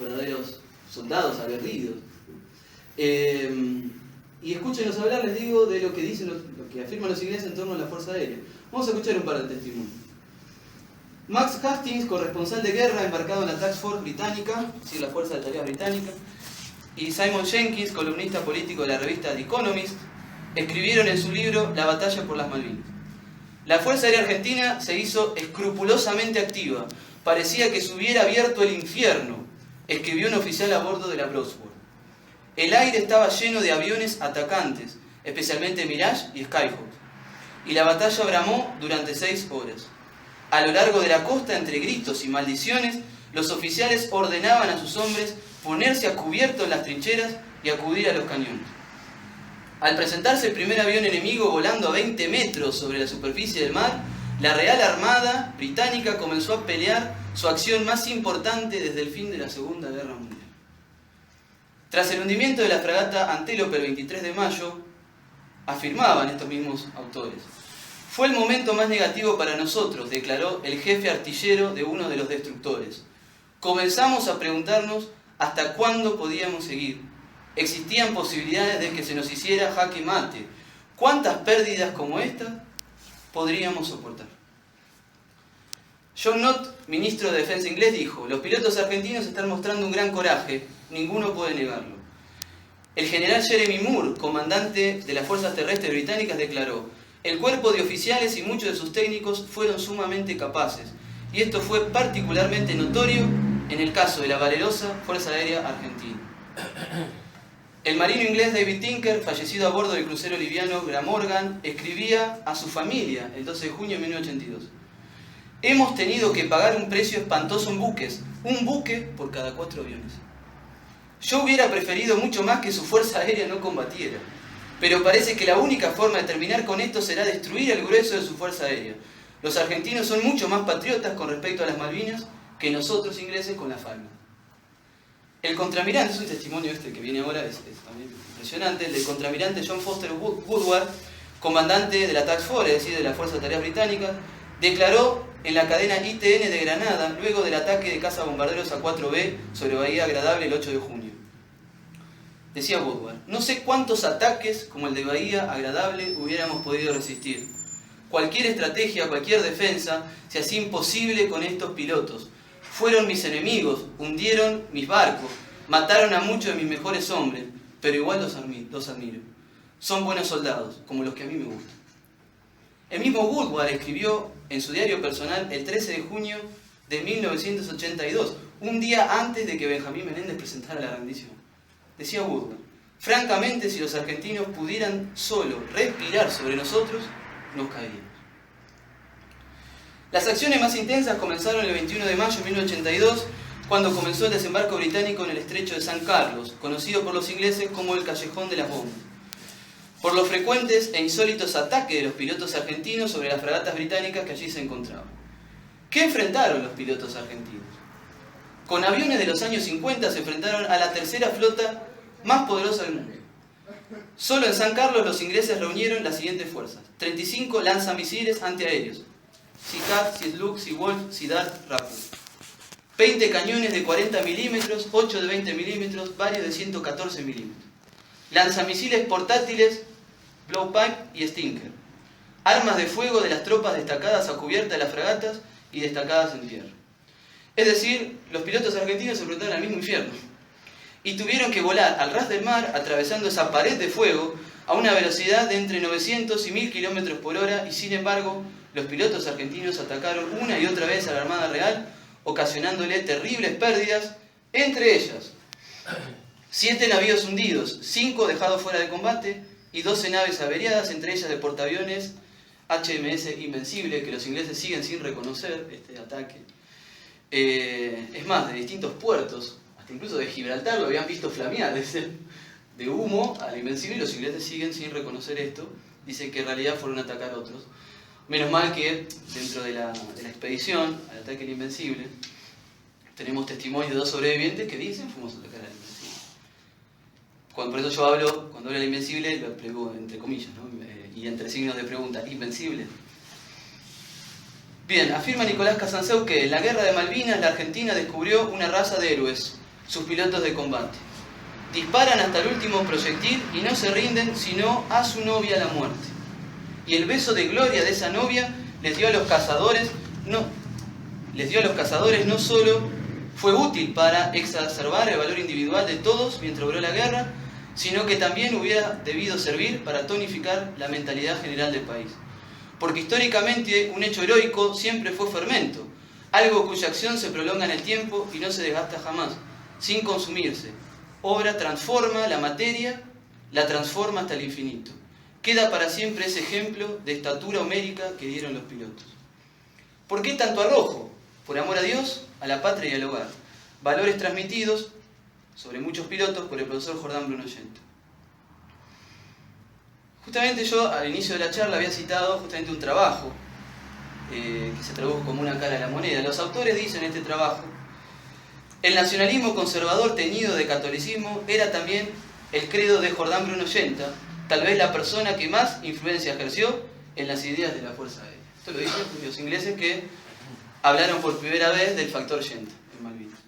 verdaderos soldados aguerridos. Y escúchenlos hablar, les digo, de lo que dicen, lo que afirman los ingleses en torno a la Fuerza Aérea. Vamos a escuchar un par de testimonios. Max Hastings, corresponsal de guerra embarcado en la Task Force británica, es decir, la Fuerza de Tareas Británica, y Simon Jenkins, columnista político de la revista The Economist, escribieron en su libro La batalla por las Malvinas. La Fuerza Aérea Argentina se hizo escrupulosamente activa. Parecía que se hubiera abierto el infierno, escribió un oficial a bordo de la Brodsworth. El aire estaba lleno de aviones atacantes, especialmente Mirage y Skyhawk, y la batalla bramó durante 6 horas. A lo largo de la costa, entre gritos y maldiciones, los oficiales ordenaban a sus hombres ponerse a cubierto en las trincheras y acudir a los cañones. Al presentarse el primer avión enemigo volando a 20 metros sobre la superficie del mar, la Real Armada británica comenzó a pelear su acción más importante desde el fin de la Segunda Guerra Mundial. Tras el hundimiento de la fragata Antelope el 23 de mayo, afirmaban estos mismos autores: fue el momento más negativo para nosotros, declaró el jefe artillero de uno de los destructores. Comenzamos a preguntarnos hasta cuándo podíamos seguir. Existían posibilidades de que se nos hiciera jaque mate. ¿Cuántas pérdidas como esta podríamos soportar? John Nott, ministro de Defensa inglés, dijo: los pilotos argentinos están mostrando un gran coraje, ninguno puede negarlo. El general Jeremy Moore, comandante de las fuerzas terrestres británicas, declaró: el cuerpo de oficiales y muchos de sus técnicos fueron sumamente capaces, y esto fue particularmente notorio en el caso de la valerosa Fuerza Aérea Argentina. El marino inglés David Tinker, fallecido a bordo del crucero liviano Glamorgan, escribía a su familia el 12 de junio de 1982. Hemos tenido que pagar un precio espantoso en buques, un buque por cada 4 aviones. Yo hubiera preferido mucho más que su fuerza aérea no combatiera, pero parece que la única forma de terminar con esto será destruir el grueso de su fuerza aérea. Los argentinos son mucho más patriotas con respecto a las Malvinas que nosotros ingleses con la Falkland. El contraalmirante, es un testimonio que viene ahora, es también impresionante, el del contraalmirante John Foster Woodward, comandante de la Task Force, es decir, de la Fuerza de Tareas Británicas, declaró en la cadena ITN de Granada, luego del ataque de cazabombarderos A4B sobre Bahía Agradable el 8 de junio. Decía Woodward, no sé cuántos ataques como el de Bahía Agradable hubiéramos podido resistir. Cualquier estrategia, cualquier defensa se hacía imposible con estos pilotos. Fueron mis enemigos, hundieron mis barcos, mataron a muchos de mis mejores hombres, pero igual los admiro. Son buenos soldados, como los que a mí me gustan. El mismo Woodward escribió en su diario personal el 13 de junio de 1982, un día antes de que Benjamín Menéndez presentara la rendición. Decía Woodward, francamente, si los argentinos pudieran solo respirar sobre nosotros, nos caeríamos. Las acciones más intensas comenzaron el 21 de mayo de 1982, cuando comenzó el desembarco británico en el estrecho de San Carlos, conocido por los ingleses como el Callejón de las Bombas, por los frecuentes e insólitos ataques de los pilotos argentinos sobre las fragatas británicas que allí se encontraban. ¿Qué enfrentaron los pilotos argentinos? Con aviones de los años 50 se enfrentaron a la tercera flota más poderosa del mundo. Solo en San Carlos los ingleses reunieron las siguientes fuerzas: 35 lanzamisiles antiaéreos, Sea-Cat, Sea-Slug, Sea-Wolf, Sea-Dart, Raptor, 20 cañones de 40 milímetros, 8 de 20 milímetros, varios de 114 milímetros, lanzamisiles portátiles, Blowpipe y Stinker, armas de fuego de las tropas destacadas a cubierta de las fragatas y destacadas en tierra. Es decir, los pilotos argentinos se enfrentaron al mismo infierno y tuvieron que volar al ras del mar atravesando esa pared de fuego a una velocidad de entre 900 y 1000 km por hora, y sin embargo los pilotos argentinos atacaron una y otra vez a la Armada Real, ocasionándole terribles pérdidas, entre ellas 7 navíos hundidos, 5 dejados fuera de combate y 12 naves averiadas, entre ellas de portaaviones HMS Invencible, que los ingleses siguen sin reconocer este ataque. Es más, de distintos puertos, hasta incluso de Gibraltar, lo habían visto flamear de humo al Invencible, y los ingleses siguen sin reconocer esto. Dicen que en realidad fueron a atacar otros. Menos mal que dentro de la expedición al ataque al Invencible tenemos testimonios de 2 sobrevivientes que dicen fuimos a atacar al Invencible. Por eso yo hablo, cuando hablo del Invencible, lo pregunto entre comillas, ¿no? Y entre signos de pregunta, ¿Invencible? Bien, afirma Nicolás Casanseu que en la guerra de Malvinas la Argentina descubrió una raza de héroes, sus pilotos de combate. Disparan hasta el último proyectil y no se rinden sino a su novia la muerte. Y el beso de gloria de esa novia les dio a los cazadores no solo fue útil para exacerbar el valor individual de todos mientras duró la guerra, sino que también hubiera debido servir para tonificar la mentalidad general del país. Porque históricamente un hecho heroico siempre fue fermento, algo cuya acción se prolonga en el tiempo y no se desgasta jamás, sin consumirse. Obra transforma la materia, la transforma hasta el infinito. Queda para siempre ese ejemplo de estatura homérica que dieron los pilotos. ¿Por qué tanto arrojo? Por amor a Dios, a la patria y al hogar. Valores transmitidos sobre muchos pilotos por el profesor Jordán Bruno Yenta. Justamente yo al inicio de la charla había citado justamente un trabajo que se tradujo como una cara a la moneda. Los autores dicen en este trabajo: el nacionalismo conservador teñido de catolicismo era también el credo de Jordán Bruno Yenta, tal vez la persona que más influencia ejerció en las ideas de la Fuerza Aérea. Esto lo dicen los ingleses que hablaron por primera vez del factor Yenta en Malvinas.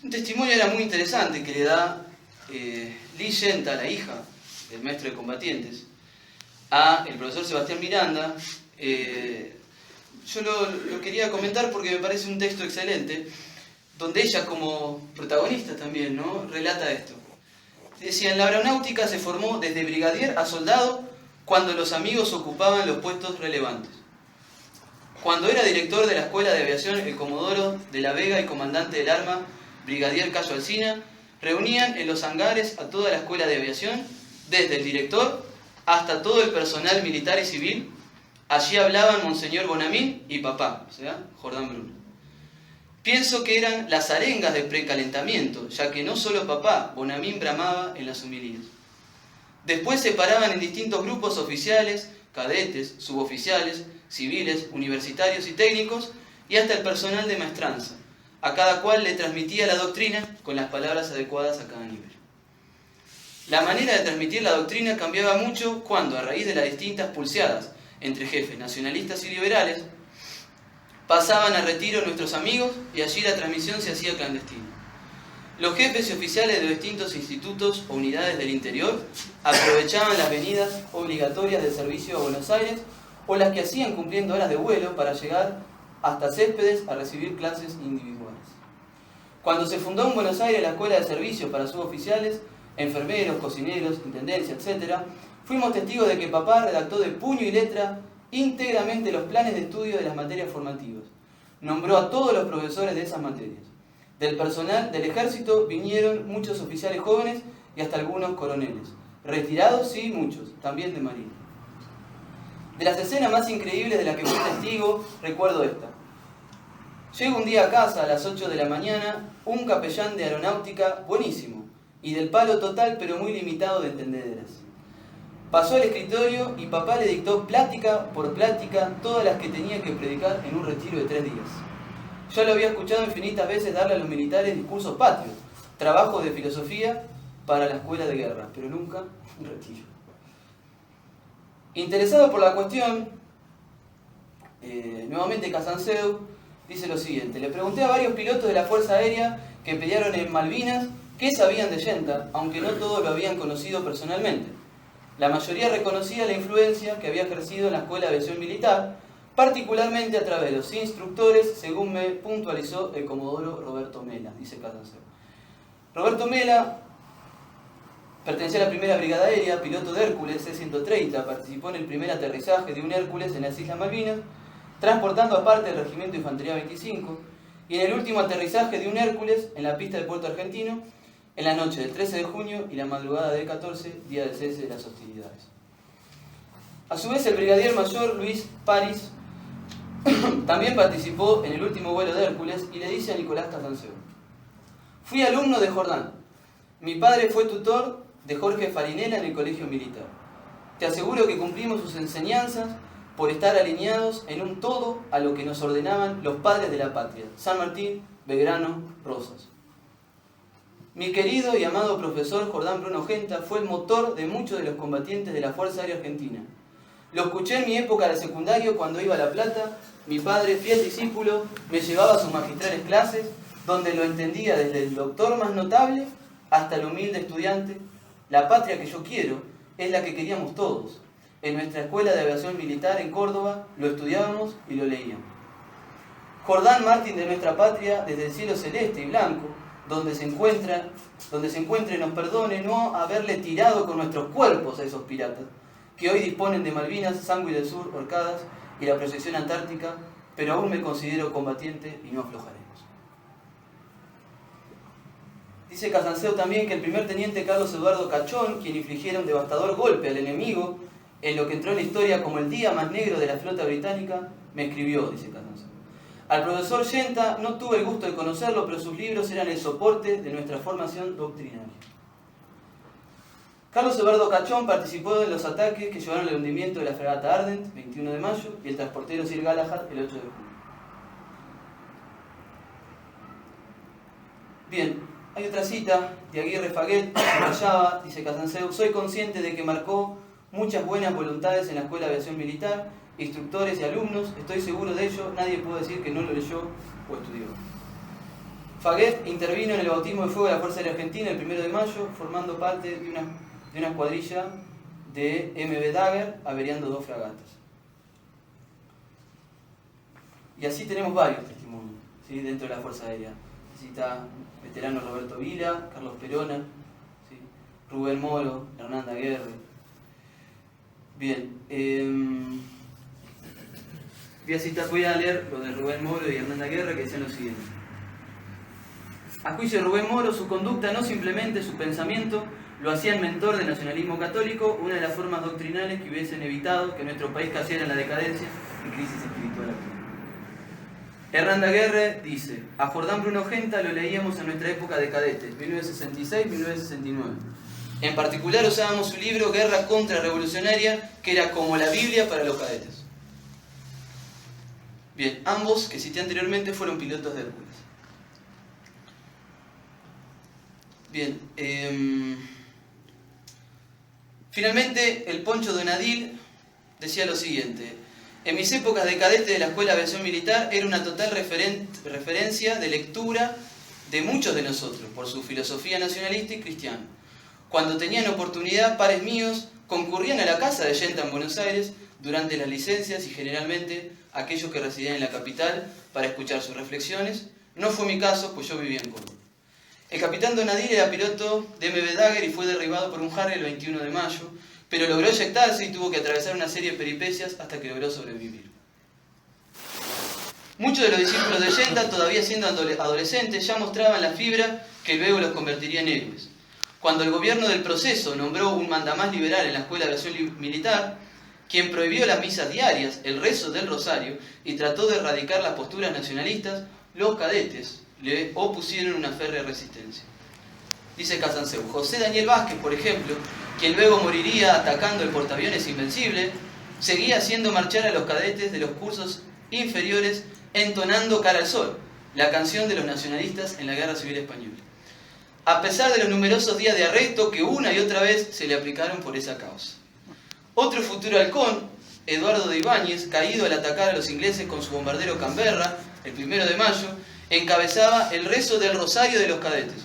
Un testimonio era muy interesante que le da Liz Yenta, la hija del maestro de combatientes, a el profesor Sebastián Miranda. Yo lo quería comentar porque me parece un texto excelente, donde ella como protagonista también, ¿no?, relata esto. Decía: en la aeronáutica se formó desde brigadier a soldado cuando los amigos ocupaban los puestos relevantes. Cuando era director de la Escuela de Aviación, el Comodoro de la Vega y comandante del arma, brigadier Cayo Alsina, reunían en los hangares a toda la Escuela de Aviación, desde el director hasta todo el personal militar y civil. Allí hablaban Monseñor Bonamín y papá, o sea, Jordán Bruno. Pienso que eran las arengas de precalentamiento, ya que no solo papá, Bonamín bramaba en las homilías. Después se paraban en distintos grupos oficiales, cadetes, suboficiales, civiles, universitarios y técnicos, y hasta el personal de maestranza. A cada cual le transmitía la doctrina con las palabras adecuadas a cada nivel. La manera de transmitir la doctrina cambiaba mucho cuando, a raíz de las distintas pulseadas entre jefes nacionalistas y liberales, pasaban a retiro nuestros amigos y allí la transmisión se hacía clandestina. Los jefes y oficiales de los distintos institutos o unidades del interior aprovechaban las venidas obligatorias de servicio a Buenos Aires o las que hacían cumpliendo horas de vuelo para llegar hasta Céspedes a recibir clases individuales. Cuando se fundó en Buenos Aires la Escuela de Servicio para suboficiales, enfermeros, cocineros, intendencia, etc., fuimos testigos de que papá redactó de puño y letra íntegramente los planes de estudio de las materias formativas. Nombró a todos los profesores de esas materias. Del personal del ejército vinieron muchos oficiales jóvenes y hasta algunos coroneles. Retirados, sí, muchos, también de marina. De las escenas más increíbles de las que fui testigo, recuerdo esta. Llego un día a casa a las 8 de la mañana, un capellán de aeronáutica buenísimo, y del palo total pero muy limitado de entendederas. Pasó al escritorio y papá le dictó plática por plática todas las que tenía que predicar en un retiro de 3 días. Yo lo había escuchado infinitas veces darle a los militares discursos patrios, trabajos de filosofía para la escuela de guerra, pero nunca un retiro. Interesado por la cuestión, nuevamente Casanseu dice lo siguiente: le pregunté a varios pilotos de la Fuerza Aérea que pelearon en Malvinas qué sabían de Yenta, aunque no todos lo habían conocido personalmente. La mayoría reconocía la influencia que había ejercido en la Escuela de Aviación Militar, particularmente a través de los instructores, según me puntualizó el comodoro Roberto Mela, dice Casanseu. Roberto Mela pertenecía a la primera brigada aérea, piloto de Hércules C-130, participó en el primer aterrizaje de un Hércules en las Islas Malvinas, transportando aparte el Regimiento de Infantería 25, y en el último aterrizaje de un Hércules en la pista del puerto argentino, en la noche del 13 de junio y la madrugada del 14, día del cese de las hostilidades. A su vez, el brigadier mayor Luis París también participó en el último vuelo de Hércules y le dice a Nicolás Casanseu: fui alumno de Jordán. Mi padre fue tutor de Jorge Farinella en el colegio militar. Te aseguro que cumplimos sus enseñanzas por estar alineados en un todo a lo que nos ordenaban los padres de la patria: San Martín, Belgrano, Rosas. Mi querido y amado profesor Jordán Bruno Genta fue el motor de muchos de los combatientes de la Fuerza Aérea Argentina. Lo escuché en mi época de secundario cuando iba a La Plata. Mi padre, fiel discípulo, me llevaba a sus magistrales clases, donde lo entendía desde el doctor más notable hasta el humilde estudiante. La patria que yo quiero es la que queríamos todos. En nuestra Escuela de Aviación Militar en Córdoba lo estudiábamos y lo leíamos. Jordán, mártir de nuestra patria, desde el cielo celeste y blanco, donde se encuentre nos perdone no haberle tirado con nuestros cuerpos a esos piratas, que hoy disponen de Malvinas, Sangui del Sur, Orcadas y la proyección antártica, pero aún me considero combatiente y no aflojaremos. Dice Casanseu también que el primer teniente Carlos Eduardo Cachón, quien infligiera un devastador golpe al enemigo en lo que entró en la historia como el día más negro de la flota británica, me escribió, dice Casanseu. Al profesor Yenta no tuve el gusto de conocerlo, pero sus libros eran el soporte de nuestra formación doctrinaria. Carlos Eduardo Cachón participó en los ataques que llevaron al hundimiento de la fragata Ardent, 21 de mayo, y el transportero Sir Galahad, el 8 de junio. Bien, hay otra cita de Aguirre Faguet, subrayaba, dice Casanseu: soy consciente de que marcó muchas buenas voluntades en la Escuela de Aviación Militar, instructores y alumnos, estoy seguro de ello, nadie puede decir que no lo leyó o estudió. Faguet intervino en el bautismo de fuego de la Fuerza Aérea Argentina el 1 de mayo, formando parte de una escuadrilla de MB Dagger, averiando 2 fragatas. Y así tenemos varios testimonios, ¿sí?, dentro de la Fuerza Aérea. Cita veterano Roberto Vila, Carlos Perona, ¿sí?, Rubén Moro, Hernán Daguerre. Bien, Voy a leer lo de Rubén Moro y Hernán Aguerre, que decían lo siguiente. A juicio de Rubén Moro, su conducta, no simplemente su pensamiento, lo hacían mentor del nacionalismo católico, una de las formas doctrinales que hubiesen evitado que nuestro país cayera en la decadencia y crisis espiritual actual. Hernán Aguerre dice, a Jordán Bruno Genta lo leíamos en nuestra época de cadetes, 1966-1969. En particular usábamos su libro Guerra Contrarrevolucionaria, que era como la Biblia para los cadetes. Bien, ambos que cité anteriormente fueron pilotos de Hércules. Bien, finalmente el Poncho Donadil decía lo siguiente. En mis épocas de cadete de la Escuela de Aviación Militar era una total referencia de lectura de muchos de nosotros por su filosofía nacionalista y cristiana. Cuando tenían oportunidad, pares míos concurrían a la casa de Genta en Buenos Aires durante las licencias y generalmente aquellos que residían en la capital para escuchar sus reflexiones. No fue mi caso, pues yo vivía en Córdoba. El capitán Donadil era piloto de MB Dagger y fue derribado por un Harrier el 21 de mayo, pero logró eyectarse y tuvo que atravesar una serie de peripecias hasta que logró sobrevivir. Muchos de los discípulos de Genta, todavía siendo adolescentes, ya mostraban la fibra que luego los convertiría en héroes. Cuando el gobierno del proceso nombró un mandamás liberal en la Escuela de Aviación Militar, quien prohibió las misas diarias, el rezo del rosario y trató de erradicar las posturas nacionalistas, los cadetes le opusieron una férrea resistencia. Dice Casanseu, José Daniel Vázquez, por ejemplo, quien luego moriría atacando el portaaviones Invencible, seguía haciendo marchar a los cadetes de los cursos inferiores entonando Cara al Sol, la canción de los nacionalistas en la Guerra Civil Española, a pesar de los numerosos días de arresto que una y otra vez se le aplicaron por esa causa. Otro futuro halcón, Eduardo de Ibáñez, caído al atacar a los ingleses con su bombardero Canberra, el 1 de mayo, encabezaba el rezo del rosario de los cadetes,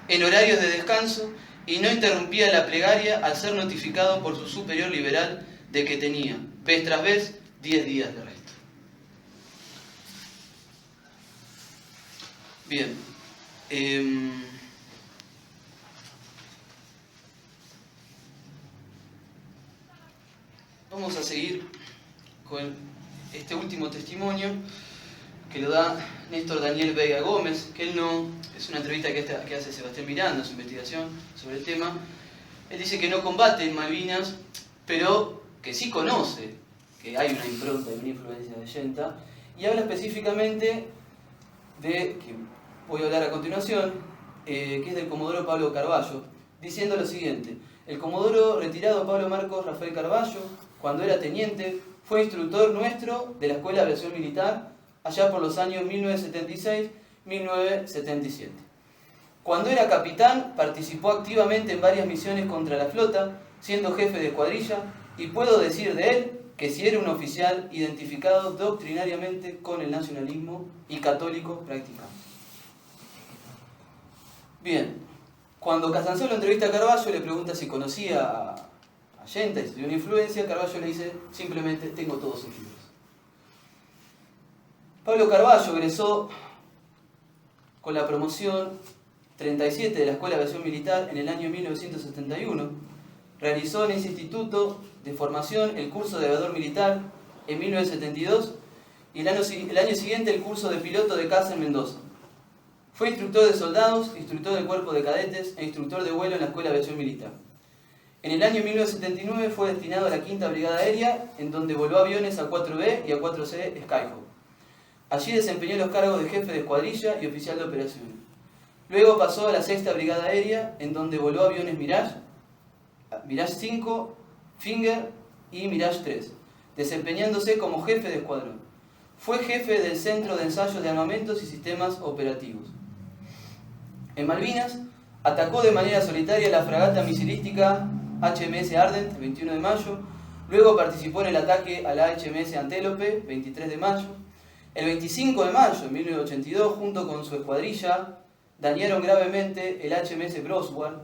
en horarios de descanso, y no interrumpía la plegaria al ser notificado por su superior liberal de que tenía, vez tras vez, 10 días de resto. Bien. Vamos a seguir con este último testimonio que lo da Néstor Daniel Vega Gómez, que él no, es una entrevista que hace Sebastián Miranda en su investigación sobre el tema. Él dice que no combate en Malvinas, pero que sí conoce que hay una impronta y una influencia de Genta, y habla específicamente de, que voy a hablar a continuación, que es del comodoro Pablo Carballo, diciendo lo siguiente: el comodoro retirado Pablo Marcos Rafael Carballo, cuando era teniente, fue instructor nuestro de la Escuela de Aviación Militar allá por los años 1976-1977. Cuando era capitán, participó activamente en varias misiones contra la flota, siendo jefe de escuadrilla, y puedo decir de él que si era un oficial identificado doctrinariamente con el nacionalismo y católico practicante. Bien, cuando Casanseu lo entrevista a Carballo, le pregunta si conocía a Genta y si tenía una influencia. Carballo le dice simplemente: tengo todos sus libros. Pablo Carballo egresó con la promoción 37 de la Escuela de Aviación Militar en el año 1971. Realizó en ese instituto de formación el curso de aviador militar en 1972 y el año siguiente el curso de piloto de caza en Mendoza. Fue instructor de soldados, instructor del cuerpo de cadetes e instructor de vuelo en la Escuela de Aviación Militar. En el año 1979 fue destinado a la 5ª Brigada Aérea, en donde voló aviones A4B y A4C Skyhawk. Allí desempeñó los cargos de jefe de escuadrilla y oficial de operaciones. Luego pasó a la 6ª Brigada Aérea, en donde voló aviones Mirage 5, Finger y Mirage 3, desempeñándose como jefe de escuadrón. Fue jefe del Centro de Ensayos de Armamentos y Sistemas Operativos. En Malvinas, atacó de manera solitaria la fragata misilística HMS Ardent, el 21 de mayo. Luego participó en el ataque a la HMS Antelope, 23 de mayo. El 25 de mayo de 1982, junto con su escuadrilla, dañaron gravemente el HMS Broswell,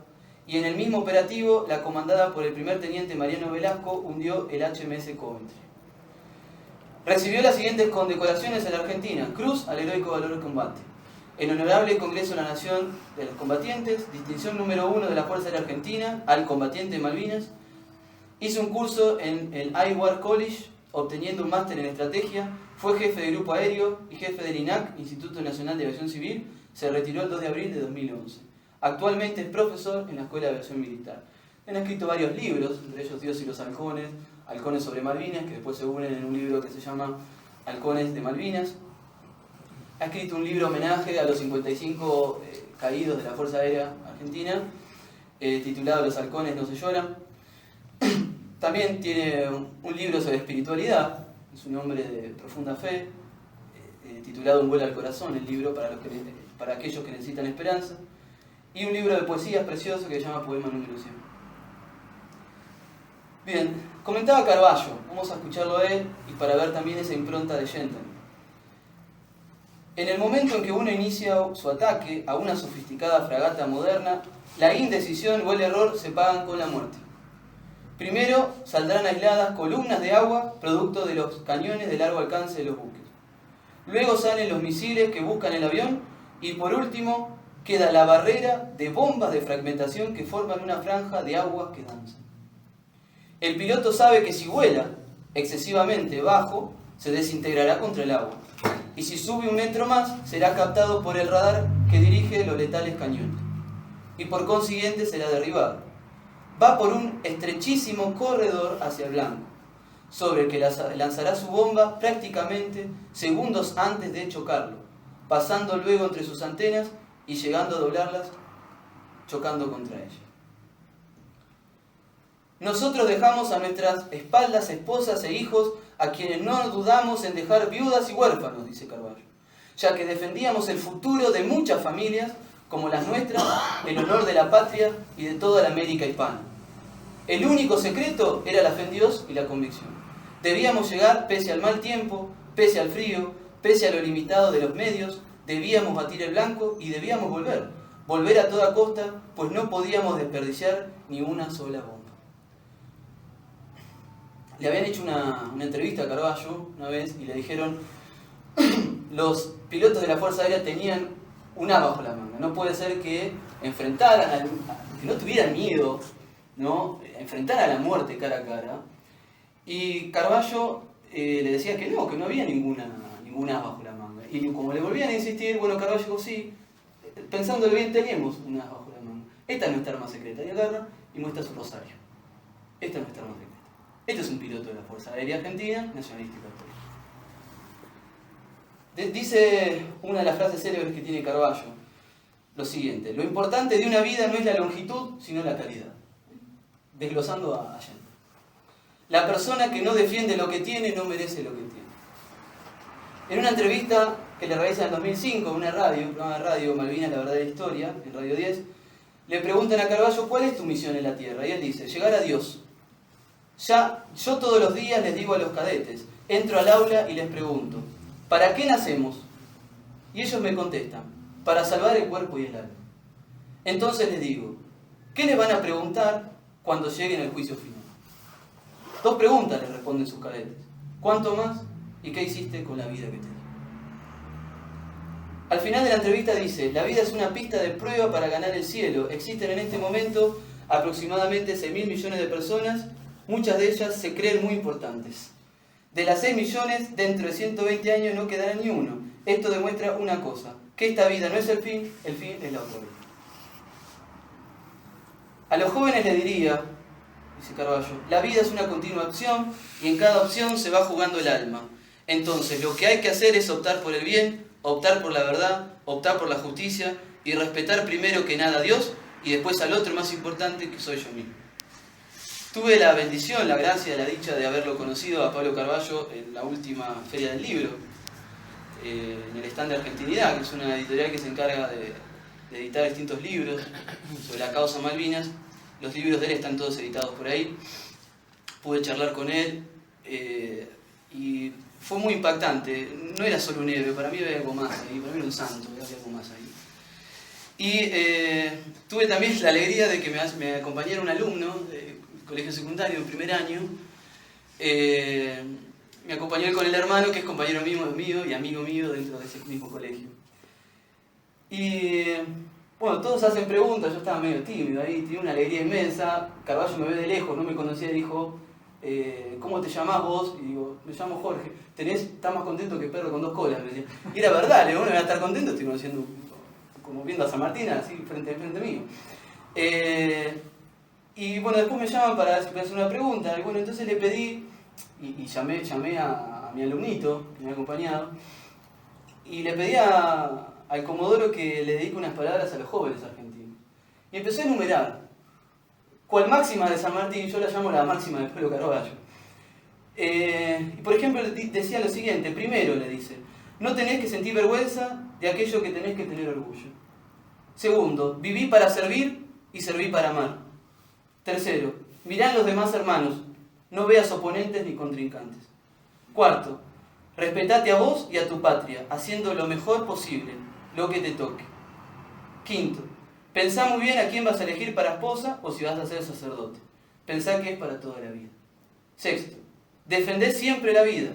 y en el mismo operativo, la comandada por el primer teniente Mariano Velasco hundió el HMS Coventry. Recibió las siguientes condecoraciones en la Argentina: Cruz al Heroico Valor de Combate, el Honorable Congreso de la Nación de los Combatientes, distinción número 1 de la Fuerza Aérea Argentina al combatiente de Malvinas. Hizo un curso en el Iowa College, obteniendo un máster en estrategia. Fue jefe de grupo aéreo y jefe del INAC, Instituto Nacional de Aviación Civil. Se retiró el 2 de abril de 2011. Actualmente es profesor en la Escuela de Aviación Militar. Han escrito varios libros, entre ellos Dios y los halcones, Halcones sobre Malvinas, que después se unen en un libro que se llama Halcones de Malvinas. Ha escrito un libro homenaje a los 55 caídos de la Fuerza Aérea Argentina, titulado Los halcones no se lloran. También tiene un libro sobre espiritualidad, es un hombre de profunda fe, titulado Un vuelo al corazón, el libro para aquellos que necesitan esperanza. Y un libro de poesías precioso que se llama Poema número 100. Bien, comentaba Carballo, vamos a escucharlo a él y para ver también esa impronta de Gentleman. En el momento en que uno inicia su ataque a una sofisticada fragata moderna, la indecisión o el error se pagan con la muerte. Primero saldrán aisladas columnas de agua producto de los cañones de largo alcance de los buques. Luego salen los misiles que buscan el avión y por último queda la barrera de bombas de fragmentación que forman una franja de aguas que danzan. El piloto sabe que si vuela excesivamente bajo se desintegrará contra el agua y si sube 1 metro más será captado por el radar que dirige los letales cañones y por consiguiente será derribado. Va por un estrechísimo corredor hacia el blanco, sobre el que lanzará su bomba prácticamente segundos antes de chocarlo, pasando luego entre sus antenas y llegando a doblarlas, chocando contra ella. Nosotros dejamos a nuestras espaldas esposas e hijos a quienes no dudamos en dejar viudas y huérfanos, dice Carballo, ya que defendíamos el futuro de muchas familias como las nuestras, el honor de la patria y de toda la América hispana. El único secreto era la fe en Dios y la convicción. Debíamos llegar pese al mal tiempo, pese al frío, pese a lo limitado de los medios, debíamos batir el blanco y debíamos volver a toda costa, pues no podíamos desperdiciar ni una sola bomba. Le habían hecho una entrevista a Carballo una vez y le dijeron los pilotos de la Fuerza Aérea tenían un as bajo la manga. No puede ser que enfrentaran, que no tuvieran miedo, ¿no? Enfrentar a la muerte cara a cara. Y Carballo le decía que no había ninguna as bajo la manga. Y como le volvían a insistir, bueno, Carballo dijo, sí, pensándolo bien, teníamos un as bajo la manga. Esta es nuestra arma secreta. Y agarra y muestra su rosario. Esta es nuestra arma secreta. Este es un piloto de la Fuerza Aérea Argentina, nacionalista y católico. Dice una de las frases célebres que tiene Carballo, lo siguiente: lo importante de una vida no es la longitud, sino la calidad. Desglosando a Allende. La persona que no defiende lo que tiene no merece lo que tiene. En una entrevista que le realiza en 2005 en un programa de radio, Malvinas, la verdadera historia, en Radio 10, le preguntan a Carballo cuál es tu misión en la Tierra. Y él dice, llegar a Dios. Yo todos los días les digo a los cadetes, entro al aula y les pregunto, ¿para qué nacemos? Y ellos me contestan, para salvar el cuerpo y el alma. Entonces les digo, ¿qué les van a preguntar cuando lleguen al juicio final? 2 preguntas les responden sus cadetes. ¿Cuánto más? ¿Y qué hiciste con la vida que te di? Al final de la entrevista dice, la vida es una pista de prueba para ganar el cielo. Existen en este momento aproximadamente 6.000 millones de personas, muchas de ellas se creen muy importantes. De las 6 millones, dentro de 120 años no quedará ni uno. Esto demuestra una cosa, que esta vida no es el fin es la otra vida. A los jóvenes les diría, dice Carballo, la vida es una continua opción y en cada opción se va jugando el alma. Entonces lo que hay que hacer es optar por el bien, optar por la verdad, optar por la justicia y respetar primero que nada a Dios y después al otro más importante que soy yo mismo. Tuve la bendición, la gracia, la dicha de haberlo conocido a Pablo Carballo en la última Feria del Libro, en el stand de Argentinidad, que es una editorial que se encarga de editar distintos libros sobre la causa Malvinas. Los libros de él están todos editados por ahí. Pude charlar con él y fue muy impactante. No era solo un héroe, para mí había algo más ahí, para mí era un santo, había algo más ahí. Y tuve también la alegría de que me acompañara un alumno de colegio secundario en primer año. Me acompañó él con el hermano, que es compañero mío y amigo mío dentro de ese mismo colegio. Y bueno, todos hacen preguntas, yo estaba medio tímido ahí, tenía una alegría inmensa. Carballo me ve de lejos, no me conocía y dijo, ¿cómo te llamás vos? Y digo, me llamo Jorge. ¿Estás más contento que perro con 2 colas? Me decía. Y era verdad, le digo, bueno, voy a estar contento, estoy conociendo, como viendo a San Martín, así frente mío. Y bueno, después me llaman para hacer una pregunta, y bueno, entonces le pedí, y llamé a mi alumnito, que me ha acompañado, y le pedí al Comodoro que le dedique unas palabras a los jóvenes argentinos. Y empezó a enumerar. ¿Cuál máxima de San Martín? Yo la llamo la máxima de Pablo Carballo. Por ejemplo, decía lo siguiente. Primero, le dice, no tenés que sentir vergüenza de aquello que tenés que tener orgullo. Segundo, viví para servir y serví para amar. Tercero, mirá en los demás hermanos, no veas oponentes ni contrincantes. Cuarto, respetate a vos y a tu patria, haciendo lo mejor posible, lo que te toque. Quinto, pensá muy bien a quién vas a elegir para esposa o si vas a ser sacerdote. Pensá que es para toda la vida. Sexto, defendé siempre la vida.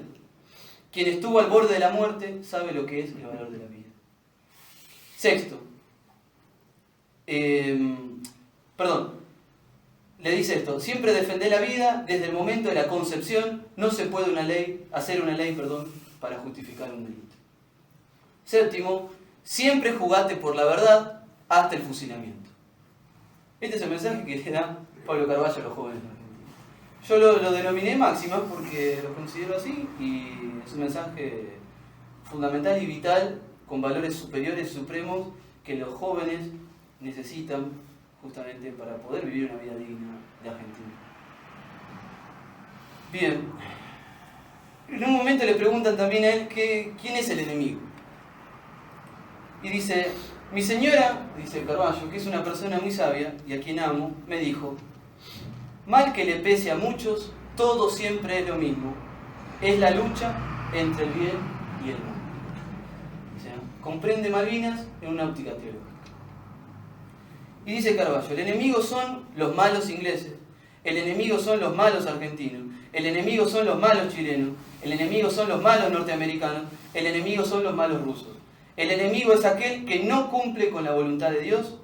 Quien estuvo al borde de la muerte sabe lo que es el valor de la vida. Sexto, le dice esto, siempre defendé la vida desde el momento de la concepción, no se puede hacer una ley para justificar un delito. Séptimo, siempre jugate por la verdad hasta el fusilamiento. Este es el mensaje que le da Pablo Carballo a los jóvenes argentinos. Yo lo denominé máximas porque lo considero así y es un mensaje fundamental y vital con valores superiores, supremos, que los jóvenes necesitan justamente para poder vivir una vida digna de Argentina. Bien, en un momento le preguntan también a él quién es el enemigo. Y dice, mi señora, dice Carballo, que es una persona muy sabia y a quien amo, me dijo, mal que le pese a muchos, todo siempre es lo mismo. Es la lucha entre el bien y el mal. O sea, comprende Malvinas en una óptica teológica. Y dice Carballo, el enemigo son los malos ingleses, el enemigo son los malos argentinos, el enemigo son los malos chilenos, el enemigo son los malos norteamericanos, el enemigo son los malos rusos. El enemigo es aquel que no cumple con la voluntad de Dios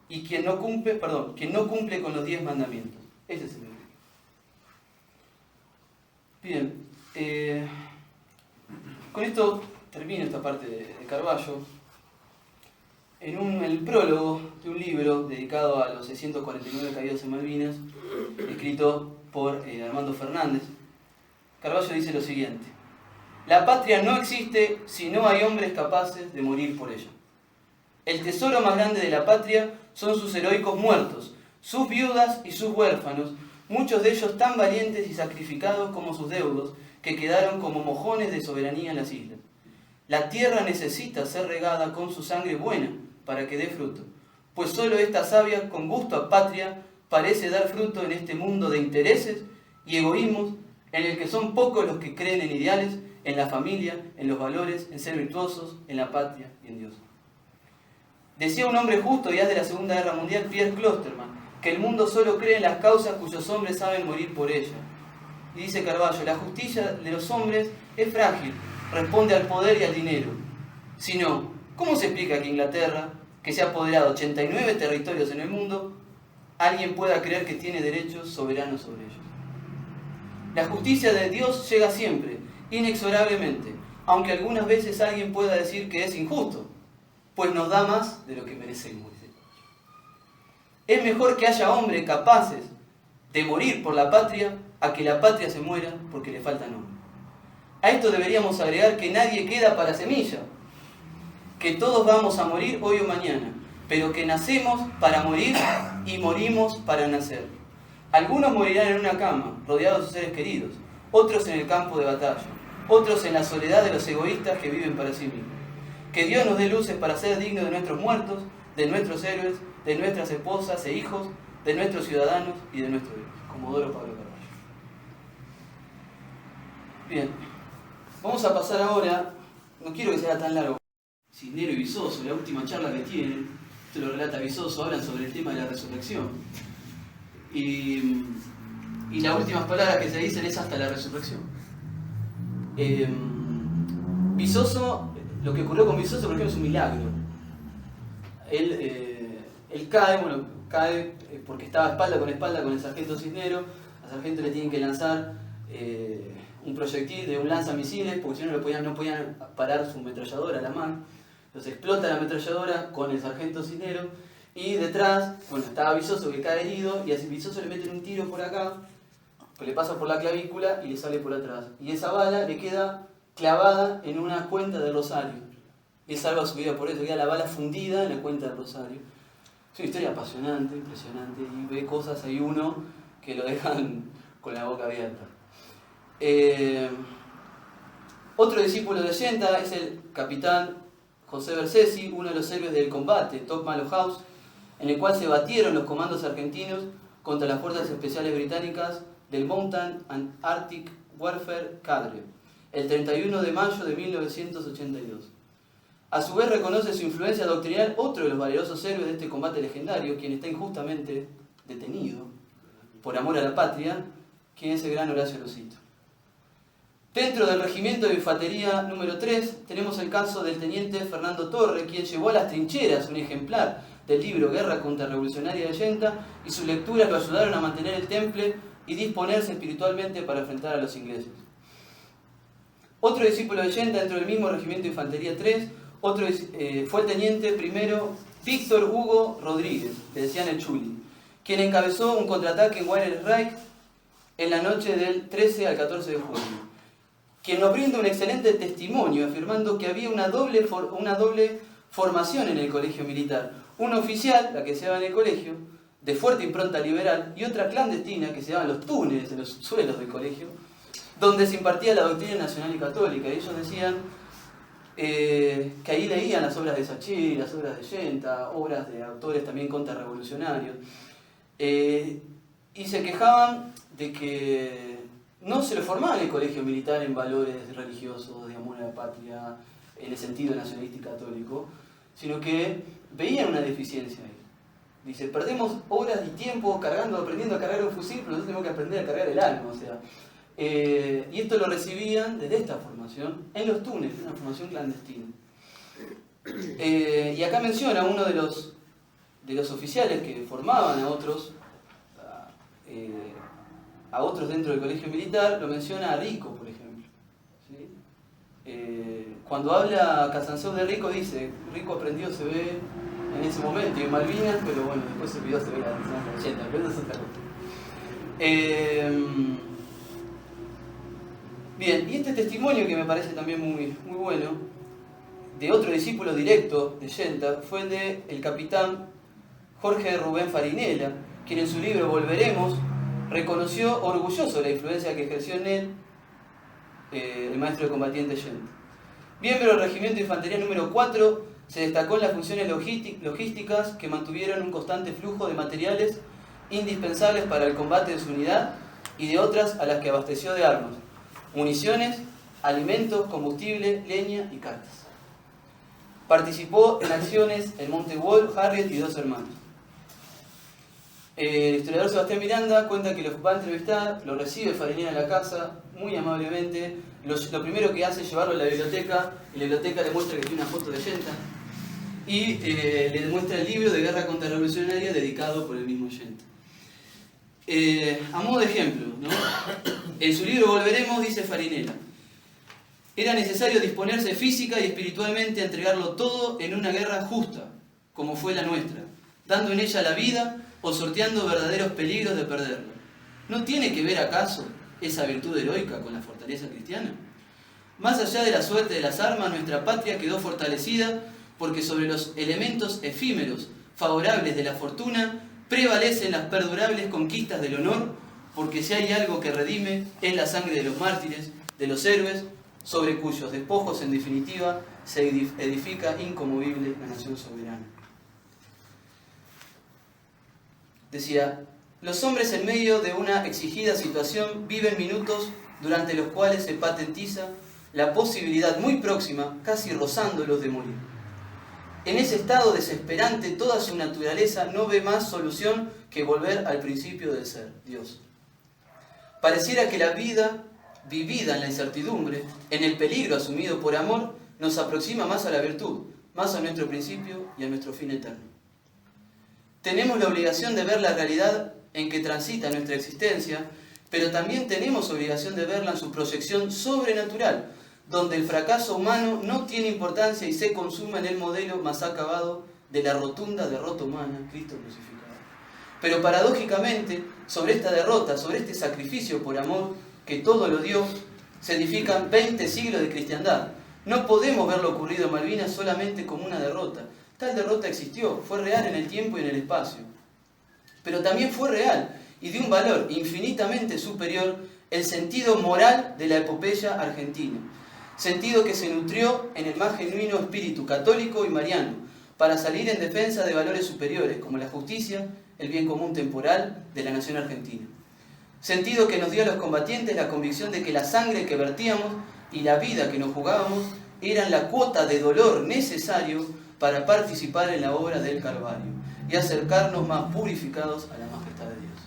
y quien no cumple con los 10 mandamientos. Ese es el enemigo. Bien, con esto termino esta parte de Carballo. En el prólogo de un libro dedicado a los 649 caídos en Malvinas, escrito por Armando Fernández, Carballo dice lo siguiente: la patria no existe si no hay hombres capaces de morir por ella. El tesoro más grande de la patria son sus heroicos muertos, sus viudas y sus huérfanos, muchos de ellos tan valientes y sacrificados como sus deudos, que quedaron como mojones de soberanía en las islas. La tierra necesita ser regada con su sangre buena para que dé fruto, pues solo esta savia con gusto a patria parece dar fruto en este mundo de intereses y egoísmos en el que son pocos los que creen en ideales, en la familia, en los valores, en ser virtuosos, en la patria y en Dios. Decía un hombre justo y de la Segunda Guerra Mundial, Pierre Klosterman, que el mundo solo cree en las causas cuyos hombres saben morir por ellas. Y dice Carballo, la justicia de los hombres es frágil, responde al poder y al dinero. Si no, ¿cómo se explica que Inglaterra, que se ha apoderado 89 territorios en el mundo, alguien pueda creer que tiene derechos soberanos sobre ellos? La justicia de Dios llega siempre, inexorablemente, aunque algunas veces alguien pueda decir que es injusto, pues nos da más de lo que merecemos. Es mejor que haya hombres capaces de morir por la patria a que la patria se muera porque le faltan hombres. A esto deberíamos agregar que nadie queda para semilla, que todos vamos a morir hoy o mañana, pero que nacemos para morir y morimos para nacer. Algunos morirán en una cama, rodeados de sus seres queridos, otros en el campo de batalla, otros en la soledad de los egoístas que viven para sí mismos. Que Dios nos dé luces para ser dignos de nuestros muertos, de nuestros héroes, de nuestras esposas e hijos, de nuestros ciudadanos y de nuestro Dios. Comodoro Pablo Carballo. Bien, vamos a pasar ahora, no quiero que sea tan largo, Cisnero y Vizoso, la última charla que tienen, esto lo relata Vizoso, hablan sobre el tema de la resurrección. Y las últimas palabras que se dicen es hasta la resurrección. Vizoso, lo que ocurrió con Vizoso, por ejemplo, es un milagro. Él cae porque estaba espalda con el sargento Cisnero, Al sargento le tienen que lanzar un proyectil de un lanzamisiles, porque si no no podían parar su ametralladora a la mano. Entonces explota la ametralladora con el sargento Cisneros, y detrás, bueno, estaba Vizoso que cae herido, y a Vizoso le meten un tiro por acá, que le pasa por la clavícula y le sale por atrás. Y esa bala le queda clavada en una cuenta del Rosario. Y él salva su vida por eso, queda la bala fundida en la cuenta del Rosario. Es una historia apasionante, impresionante, y ve cosas, hay uno que lo dejan con la boca abierta. Otro discípulo de Yenta es el capitán José Bersesi, uno de los héroes del combate, Top Malo House, en el cual se batieron los comandos argentinos contra las fuerzas especiales británicas del Mountain and Arctic Warfare Cadre, el 31 de mayo de 1982. A su vez reconoce su influencia doctrinal otro de los valerosos héroes de este combate legendario, quien está injustamente detenido por amor a la patria, quien es el gran Horacio Losito. Dentro del regimiento de infantería número 3 tenemos el caso del teniente Fernando Torre, quien llevó a las trincheras un ejemplar del libro Guerra Contrarrevolucionaria de Yenta, y sus lecturas lo ayudaron a mantener el temple y disponerse espiritualmente para enfrentar a los ingleses. Otro discípulo de Yenta dentro del mismo regimiento de infantería 3 fue el teniente primero Víctor Hugo Rodríguez, le decían el Chuli, quien encabezó un contraataque en Wireless Reich en la noche del 13 al 14 de junio, quien nos brinda un excelente testimonio afirmando que había una doble formación en el colegio militar, una oficial, la que se daba en el colegio, de fuerte impronta liberal, y otra clandestina que se daba en los túneles, en los subsuelos del colegio, donde se impartía la doctrina nacional y católica. Y ellos decían que ahí leían las obras de Sacheri, las obras de Yenta, obras de autores también contrarrevolucionarios, y se quejaban de que no se le formaba en el colegio militar en valores religiosos, de amor a la patria, en el sentido nacionalista y católico, sino que veían una deficiencia ahí. Dice, perdemos horas y tiempo aprendiendo a cargar un fusil, pero nosotros tenemos que aprender a cargar el alma. O sea, y esto lo recibían desde esta formación, en los túneles, una formación clandestina. Y acá menciona uno de los oficiales que formaban a otros dentro del colegio militar, lo menciona a Rico, por ejemplo. ¿Sí? Cuando habla Casanzó de Rico, dice, Rico aprendió, se ve en ese momento, y en Malvinas, pero bueno, después se olvidó, se ve la 80, pero eso es otra cosa. Bien, y este testimonio que me parece también muy, muy bueno, de otro discípulo directo de Yenta, fue el del capitán Jorge Rubén Farinella, quien en su libro Volveremos reconoció orgulloso la influencia que ejerció en él el maestro de combatientes Yenta. Miembro del regimiento de infantería número 4, se destacó en las funciones logísticas que mantuvieron un constante flujo de materiales indispensables para el combate de su unidad y de otras a las que abasteció de armas, municiones, alimentos, combustible, leña y cartas. Participó en acciones en Monte Wolf, Harriet y Dos Hermanos. El historiador Sebastián Miranda cuenta que lo va a entrevistar, lo recibe Farinella en la casa, muy amablemente. Lo primero que hace es llevarlo a la biblioteca, y la biblioteca le muestra que tiene una foto de Yenta, y le muestra el libro de Guerra Contrarrevolucionaria dedicado por el mismo Yenta. A modo de ejemplo, ¿no? En su libro Volveremos dice Farinella: era necesario disponerse física y espiritualmente a entregarlo todo en una guerra justa, como fue la nuestra, dando en ella la vida o sorteando verdaderos peligros de perderla. ¿No tiene que ver acaso esa virtud heroica con la fortaleza cristiana? Más allá de la suerte de las armas, nuestra patria quedó fortalecida porque sobre los elementos efímeros favorables de la fortuna prevalecen las perdurables conquistas del honor, porque si hay algo que redime es la sangre de los mártires, de los héroes, sobre cuyos despojos en definitiva se edifica inconmovible la nación soberana. Decía, los hombres en medio de una exigida situación viven minutos durante los cuales se patentiza la posibilidad muy próxima, casi rozándolos, de morir. En ese estado desesperante, toda su naturaleza no ve más solución que volver al principio del ser, Dios. Pareciera que la vida, vivida en la incertidumbre, en el peligro asumido por amor, nos aproxima más a la virtud, más a nuestro principio y a nuestro fin eterno. Tenemos la obligación de ver la realidad en que transita nuestra existencia pero también tenemos obligación de verla en su proyección sobrenatural, donde el fracaso humano no tiene importancia y se consuma en el modelo más acabado de la rotunda derrota humana, Cristo crucificado. Pero paradójicamente, sobre esta derrota, sobre este sacrificio por amor que todo lo dio, se edifican 20 siglos de cristiandad. No podemos ver lo ocurrido en Malvinas solamente como una derrota. Tal derrota existió, fue real en el tiempo y en el espacio. Pero también fue real y de un valor infinitamente superior el sentido moral de la epopeya argentina. Sentido que se nutrió en el más genuino espíritu católico y mariano, para salir en defensa de valores superiores, como la justicia, el bien común temporal de la nación argentina. Sentido que nos dio a los combatientes la convicción de que la sangre que vertíamos y la vida que nos jugábamos eran la cuota de dolor necesario para participar en la obra del Calvario y acercarnos más purificados a la majestad de Dios.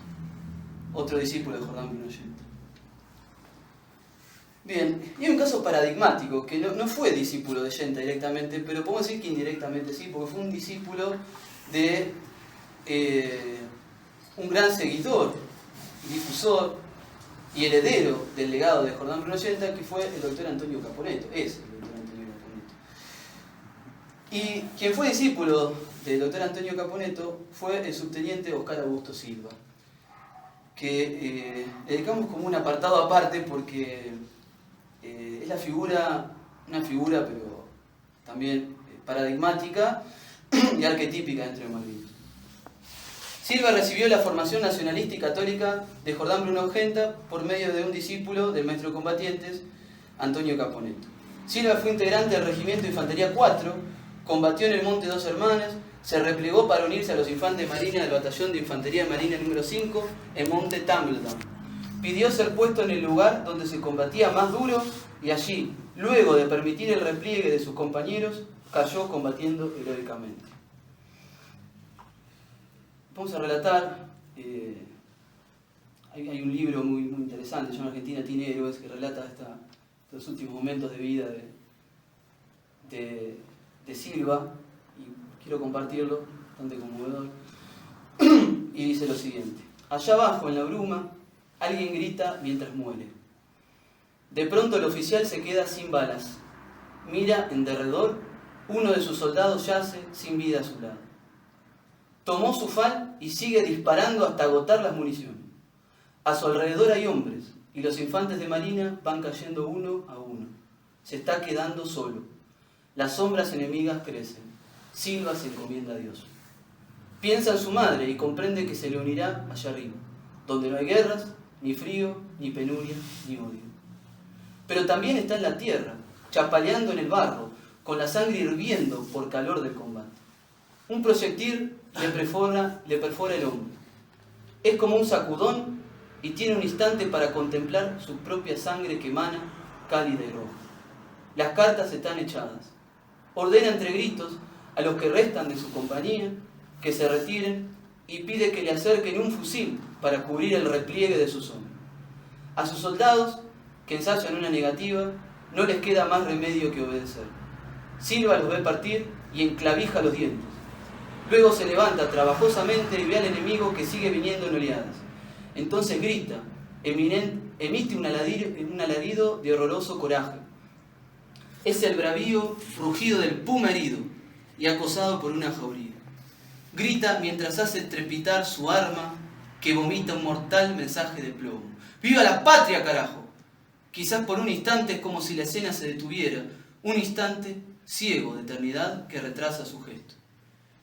Otro discípulo de Jordán Bruno Ollanta. Bien, y hay un caso paradigmático, que no fue discípulo de Ollanta directamente, pero podemos decir que indirectamente sí, porque fue un discípulo de un gran seguidor, difusor y heredero del legado de Jordán Bruno Ollanta, que fue el doctor Antonio Caponeto, es el doctor Antonio Caponeto. Y quien fue discípulo del doctor Antonio Caponeto fue el subteniente Oscar Augusto Silva, que dedicamos como un apartado aparte porque es una figura pero también paradigmática y arquetípica dentro de Malvinas. Silva recibió la formación nacionalista y católica de Jordán Bruno Ollanta por medio de un discípulo del maestro de combatientes, Antonio Caponeto. Silva fue integrante del Regimiento de Infantería 4, combatió en el Monte Dos Hermanas, se replegó para unirse a los infantes de marina del Batallón de Infantería de Marina número 5 en Monte Tumbledown. Pidió ser puesto en el lugar donde se combatía más duro y allí, luego de permitir el repliegue de sus compañeros, cayó combatiendo heroicamente. Vamos a relatar, hay un libro muy interesante, se llama Argentina tiene héroes, que relata estos últimos momentos de vida de Silva, y quiero compartirlo, bastante conmovedor, y dice lo siguiente: allá abajo en la bruma, alguien grita mientras muere. De pronto el oficial se queda sin balas, mira en derredor, uno de sus soldados yace sin vida a su lado. Tomó su fal y sigue disparando hasta agotar las municiones. A su alrededor hay hombres, y los infantes de marina van cayendo uno a uno. Se está quedando solo. Las sombras enemigas crecen. Silva se encomienda a Dios. Piensa en su madre y comprende que se le unirá allá arriba, donde no hay guerras, ni frío, ni penuria, ni odio. Pero también está en la tierra, chapaleando en el barro, con la sangre hirviendo por calor del combate. Un proyectil le perfora el hombro. Es como un sacudón y tiene un instante para contemplar su propia sangre que emana, cálida y roja. Las cartas están echadas. Ordena entre gritos a los que restan de su compañía que se retiren y pide que le acerquen un fusil para cubrir el repliegue de sus hombres. A sus soldados, que ensayan una negativa, no les queda más remedio que obedecer. Silva los ve partir y enclavija los dientes. Luego se levanta trabajosamente y ve al enemigo que sigue viniendo en oleadas. Entonces grita, emite un alarido de horroroso coraje. Es el bravío rugido del puma herido y acosado por una jauría. Grita mientras hace trepitar su arma que vomita un mortal mensaje de plomo. ¡Viva la patria, carajo! Quizás por un instante es como si la escena se detuviera, un instante ciego de eternidad que retrasa su gesto.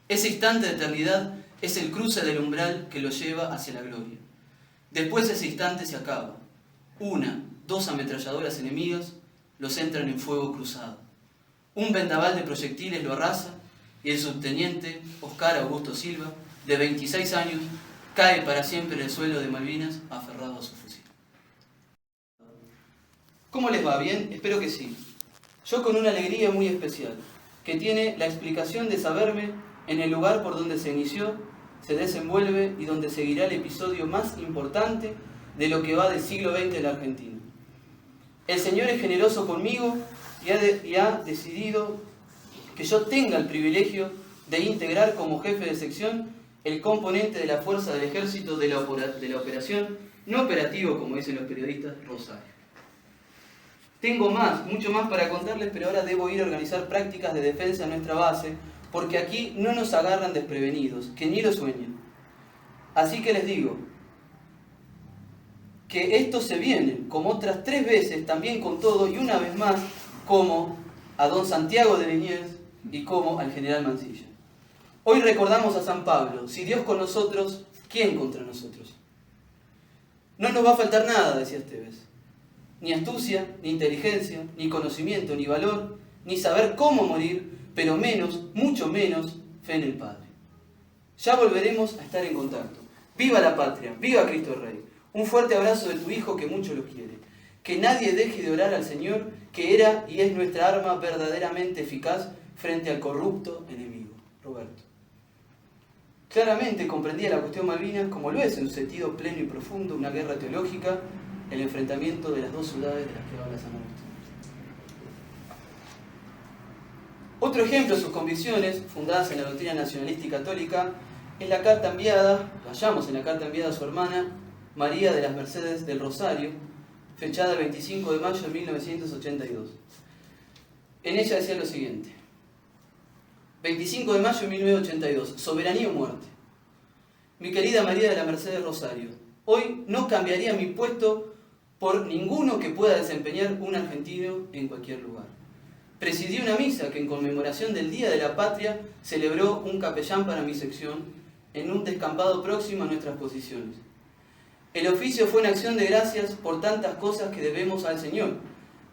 Ese instante de eternidad es el cruce del umbral que lo lleva hacia la gloria. Después ese instante se acaba. 1, 2 ametralladoras enemigas los entran en fuego cruzado. Un vendaval de proyectiles lo arrasa y el subteniente Oscar Augusto Silva, de 26 años, cae para siempre en el suelo de Malvinas aferrado a su fusil. ¿Cómo les va? ¿Bien? Espero que sí. Yo con una alegría muy especial, que tiene la explicación de saberme en el lugar por donde se inició, se desenvuelve y donde seguirá el episodio más importante de lo que va del siglo XX en la Argentina. El Señor es generoso conmigo y ha decidido que yo tenga el privilegio de integrar como jefe de sección el componente de la fuerza del ejército de la operación, no operativo, como dicen los periodistas, Rosario. Tengo mucho más para contarles, pero ahora debo ir a organizar prácticas de defensa en nuestra base, porque aquí no nos agarran desprevenidos, que ni lo sueñen. Así que les digo que esto se viene, como otras 3 veces, también con todo, y una vez más, como a don Santiago de Liniers y como al general Mansilla. Hoy recordamos a San Pablo: si Dios con nosotros, ¿quién contra nosotros? No nos va a faltar nada, decía Esteves. Ni astucia, ni inteligencia, ni conocimiento, ni valor, ni saber cómo morir, pero menos, mucho menos, fe en el Padre. Ya volveremos a estar en contacto. ¡Viva la patria! ¡Viva Cristo Rey! Un fuerte abrazo de tu hijo que mucho lo quiere. Que nadie deje de orar al Señor, que era y es nuestra arma verdaderamente eficaz frente al corrupto enemigo. Roberto. Claramente comprendía la cuestión Malvinas como lo es en un sentido pleno y profundo, una guerra teológica, el enfrentamiento de las 2 ciudades de las que habla San Agustín. Otro ejemplo de sus convicciones, fundadas en la doctrina nacionalista y católica, es la carta enviada, lo hallamos en la carta enviada a su hermana María de las Mercedes del Rosario, fechada el 25 de mayo de 1982. En ella decía lo siguiente: 25 de mayo de 1982, soberanía o muerte. Mi querida María de las Mercedes Rosario, hoy no cambiaría mi puesto por ninguno que pueda desempeñar un argentino en cualquier lugar. Presidí una misa que en conmemoración del Día de la Patria celebró un capellán para mi sección en un descampado próximo a nuestras posiciones. El oficio fue en acción de gracias por tantas cosas que debemos al Señor,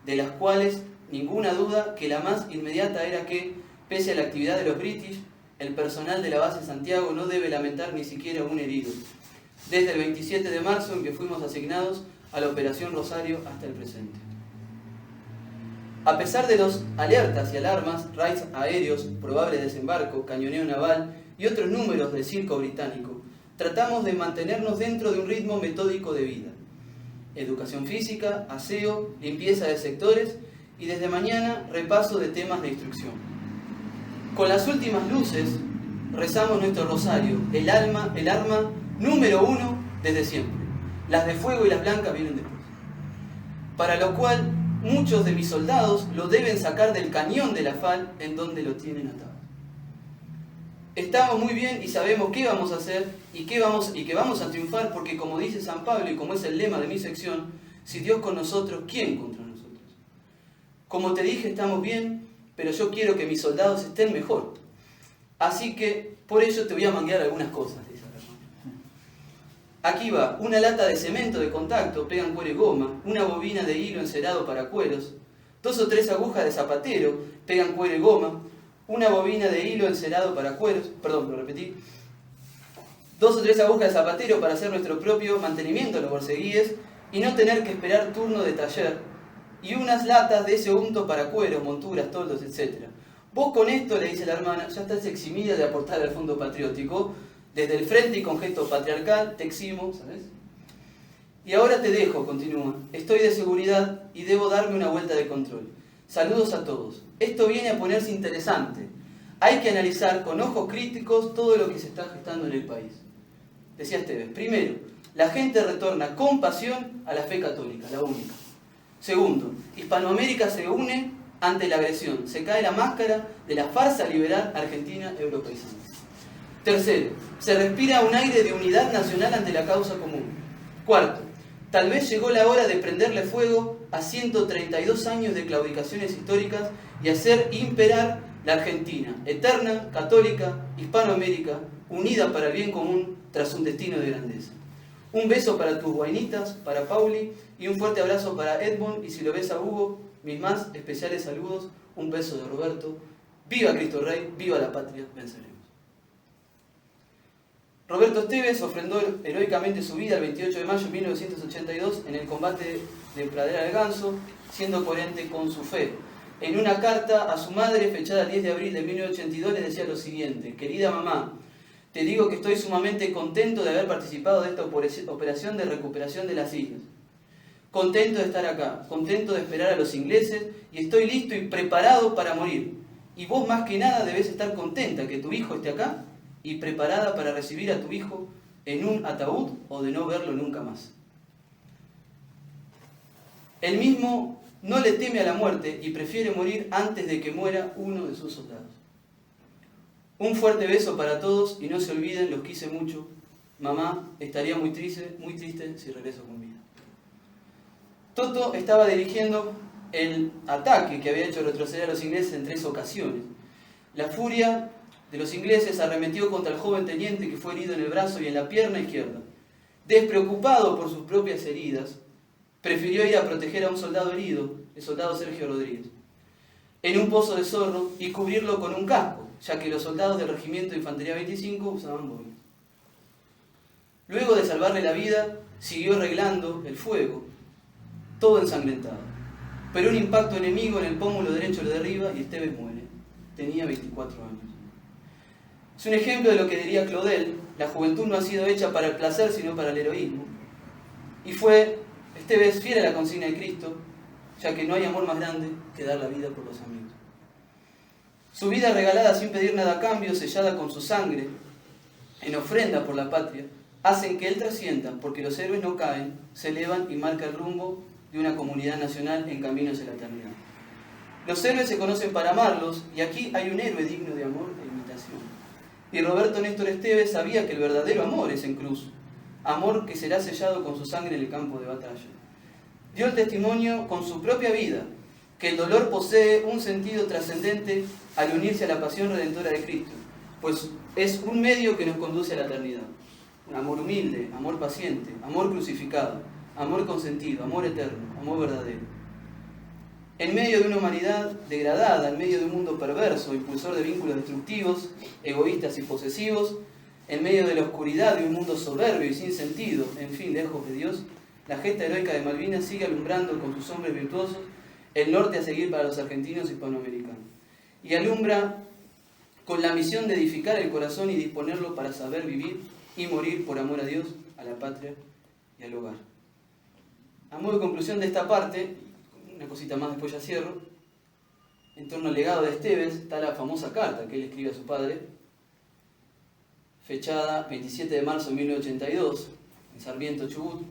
de las cuales ninguna duda que la más inmediata era que, pese a la actividad de los British, el personal de la base Santiago no debe lamentar ni siquiera un herido, desde el 27 de marzo en que fuimos asignados a la Operación Rosario hasta el presente. A pesar de los alertas y alarmas, raids aéreos, probable desembarco, cañoneo naval y otros números del circo británico, tratamos de mantenernos dentro de un ritmo metódico de vida. Educación física, aseo, limpieza de sectores y desde mañana repaso de temas de instrucción. Con las últimas luces rezamos nuestro rosario, el arma número 1 desde siempre. Las de fuego y las blancas vienen después. Para lo cual muchos de mis soldados lo deben sacar del cañón de la FAL en donde lo tienen atado. Estamos muy bien y sabemos qué vamos a hacer y que vamos a triunfar, porque como dice San Pablo y como es el lema de mi sección, si Dios con nosotros, ¿quién contra nosotros? Como te dije, estamos bien, pero yo quiero que mis soldados estén mejor. Así que por ello te voy a manguear algunas cosas, dice el hermano. Aquí va: una lata de cemento de contacto, pegan cuero y goma, una bobina de hilo encerado para cueros, 2 o 3 agujas de zapatero, pegan cuero y goma, una bobina de hilo encerado para cueros, 2 o 3 agujas de zapatero para hacer nuestro propio mantenimiento de los borceguíes y no tener que esperar turno de taller, y unas latas de ese unto para cueros, monturas, toldos, etc. Vos con esto, le dice la hermana, ya estás eximida de aportar al fondo patriótico. Desde el frente y con gesto patriarcal te eximo, ¿sabes? Y ahora te dejo, continúa. Estoy de seguridad y debo darme una vuelta de control. Saludos a todos. Esto viene a ponerse interesante. Hay que analizar con ojos críticos todo lo que se está gestando en el país. Decía Esteves: primero, la gente retorna con pasión a la fe católica, la única. Segundo, Hispanoamérica se une ante la agresión. Se cae la máscara de la farsa liberal argentina europeizante. Tercero, se respira un aire de unidad nacional ante la causa común. Cuarto, tal vez llegó la hora de prenderle fuego a 132 años de claudicaciones históricas y hacer imperar la Argentina, eterna, católica, Hispanoamérica, unida para el bien común tras un destino de grandeza. Un beso para tus guainitas, para Pauli, y un fuerte abrazo para Edmond, y si lo ves a Hugo, mis más especiales saludos. Un beso de Roberto. ¡Viva Cristo Rey! ¡Viva la patria! Venceremos. Roberto Esteves ofrendó heroicamente su vida el 28 de mayo de 1982 en el combate de Pradera del Ganso, siendo coherente con su fe. En una carta a su madre, fechada el 10 de abril de 1982, le decía lo siguiente: querida mamá, te digo que estoy sumamente contento de haber participado de esta operación de recuperación de las islas. Contento de estar acá, contento de esperar a los ingleses, y estoy listo y preparado para morir. Y vos más que nada debes estar contenta que tu hijo esté acá y preparada para recibir a tu hijo en un ataúd o de no verlo nunca más. Él mismo no le teme a la muerte y prefiere morir antes de que muera uno de sus soldados. Un fuerte beso para todos y no se olviden, los quise mucho. Mamá, estaría muy triste si regreso con vida. Toto estaba dirigiendo el ataque que había hecho retroceder a los ingleses en 3 ocasiones. La furia de los ingleses arremetió contra el joven teniente que fue herido en el brazo y en la pierna izquierda. Despreocupado por sus propias heridas, prefirió ir a proteger a un soldado herido, el soldado Sergio Rodríguez, en un pozo de zorro y cubrirlo con un casco, ya que los soldados del Regimiento de Infantería 25 usaban boinas. Luego de salvarle la vida, siguió arreglando el fuego, todo ensangrentado. Pero un impacto enemigo en el pómulo derecho lo derriba y Esteves muere. Tenía 24 años. Es un ejemplo de lo que diría Claudel: la juventud no ha sido hecha para el placer, sino para el heroísmo. Y fue Esteves fiel a la consigna de Cristo, ya que no hay amor más grande que dar la vida por los amigos. Su vida regalada sin pedir nada a cambio, sellada con su sangre, en ofrenda por la patria, hacen que él trascienda, porque los héroes no caen, se elevan y marca el rumbo de una comunidad nacional en camino hacia la eternidad. Los héroes se conocen para amarlos, y aquí hay un héroe digno de amor e imitación. Y Roberto Néstor Esteves sabía que el verdadero amor es en cruz, amor que será sellado con su sangre en el campo de batalla. Dio el testimonio con su propia vida, que el dolor posee un sentido trascendente al unirse a la pasión redentora de Cristo, pues es un medio que nos conduce a la eternidad. Un amor humilde, amor paciente, amor crucificado, amor consentido, amor eterno, amor verdadero. En medio de una humanidad degradada, en medio de un mundo perverso, impulsor de vínculos destructivos, egoístas y posesivos, en medio de la oscuridad de un mundo soberbio y sin sentido, en fin, lejos de Dios, la gesta heroica de Malvinas sigue alumbrando con sus hombres virtuosos el norte a seguir para los argentinos y hispanoamericanos. Y alumbra con la misión de edificar el corazón y disponerlo para saber vivir y morir por amor a Dios, a la patria y al hogar. A modo de conclusión de esta parte, una cosita más después ya cierro, en torno al legado de Esteves está la famosa carta que él escribe a su padre, fechada 27 de marzo de 1982, en Sarmiento, Chubut.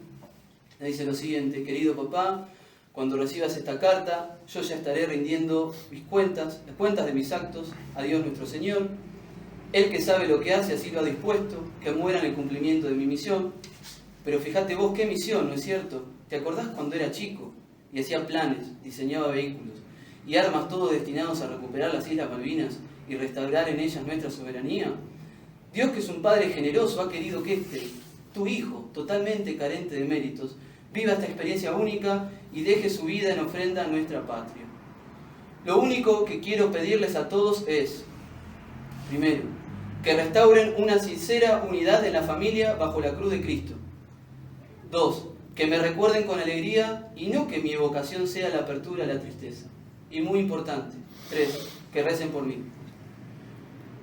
Le dice lo siguiente: querido papá, cuando recibas esta carta, yo ya estaré rindiendo mis cuentas, las cuentas de mis actos, a Dios nuestro Señor. Él que sabe lo que hace, así lo ha dispuesto, que muera en el cumplimiento de mi misión. Pero fíjate vos qué misión, ¿no es cierto? ¿Te acordás cuando era chico y hacía planes, diseñaba vehículos y armas, todos destinados a recuperar las Islas Malvinas y restaurar en ellas nuestra soberanía? Dios, que es un Padre generoso, ha querido que tu hijo, totalmente carente de méritos, viva esta experiencia única y deje su vida en ofrenda a nuestra patria. Lo único que quiero pedirles a todos es, primero, que restauren una sincera unidad en la familia bajo la cruz de Cristo. 2. Que me recuerden con alegría y no que mi evocación sea la apertura a la tristeza. Y muy importante, 3. Que recen por mí.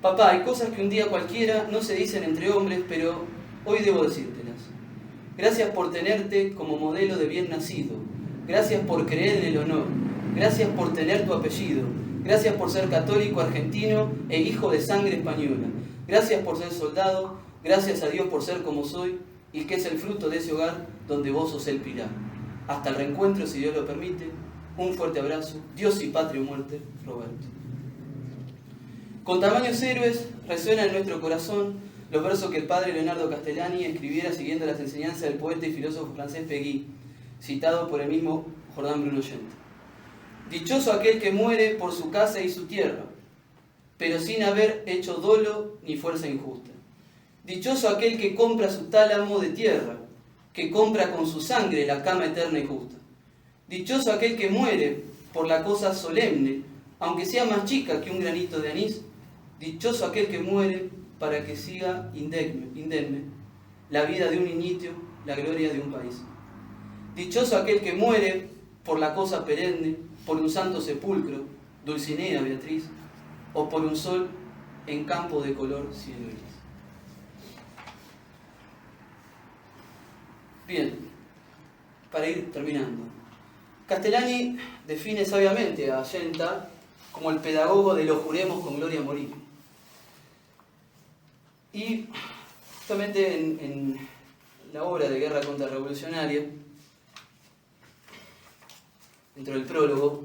Papá, hay cosas que un día cualquiera no se dicen entre hombres, pero hoy debo decírtelas. Gracias por tenerte como modelo de bien nacido. Gracias por creer en el honor. Gracias por tener tu apellido. Gracias por ser católico argentino e hijo de sangre española. Gracias por ser soldado. Gracias a Dios por ser como soy y que es el fruto de ese hogar donde vos sos el pilar. Hasta el reencuentro, si Dios lo permite. Un fuerte abrazo. Dios y patria o muerte, Roberto. Con tamaños héroes resuena en nuestro corazón los versos que el padre Leonardo Castellani escribiera siguiendo las enseñanzas del poeta y filósofo francés Péguy, citado por el mismo Jordan Bruno-Gent. Dichoso aquel que muere por su casa y su tierra, pero sin haber hecho dolo ni fuerza injusta. Dichoso aquel que compra su tálamo de tierra, que compra con su sangre la cama eterna y justa. Dichoso aquel que muere por la cosa solemne, aunque sea más chica que un granito de anís. Dichoso aquel que muere para que siga indemne la vida de un niñito, la gloria de un país. Dichoso aquel que muere por la cosa perenne, por un santo sepulcro, Dulcinea Beatriz, o por un sol en campo de color cielo gris. Bien, para ir terminando. Castellani define sabiamente a Allenta como el pedagogo de lo juremos con gloria a morir. Y justamente en la obra de Guerra Contrarrevolucionaria, dentro del prólogo,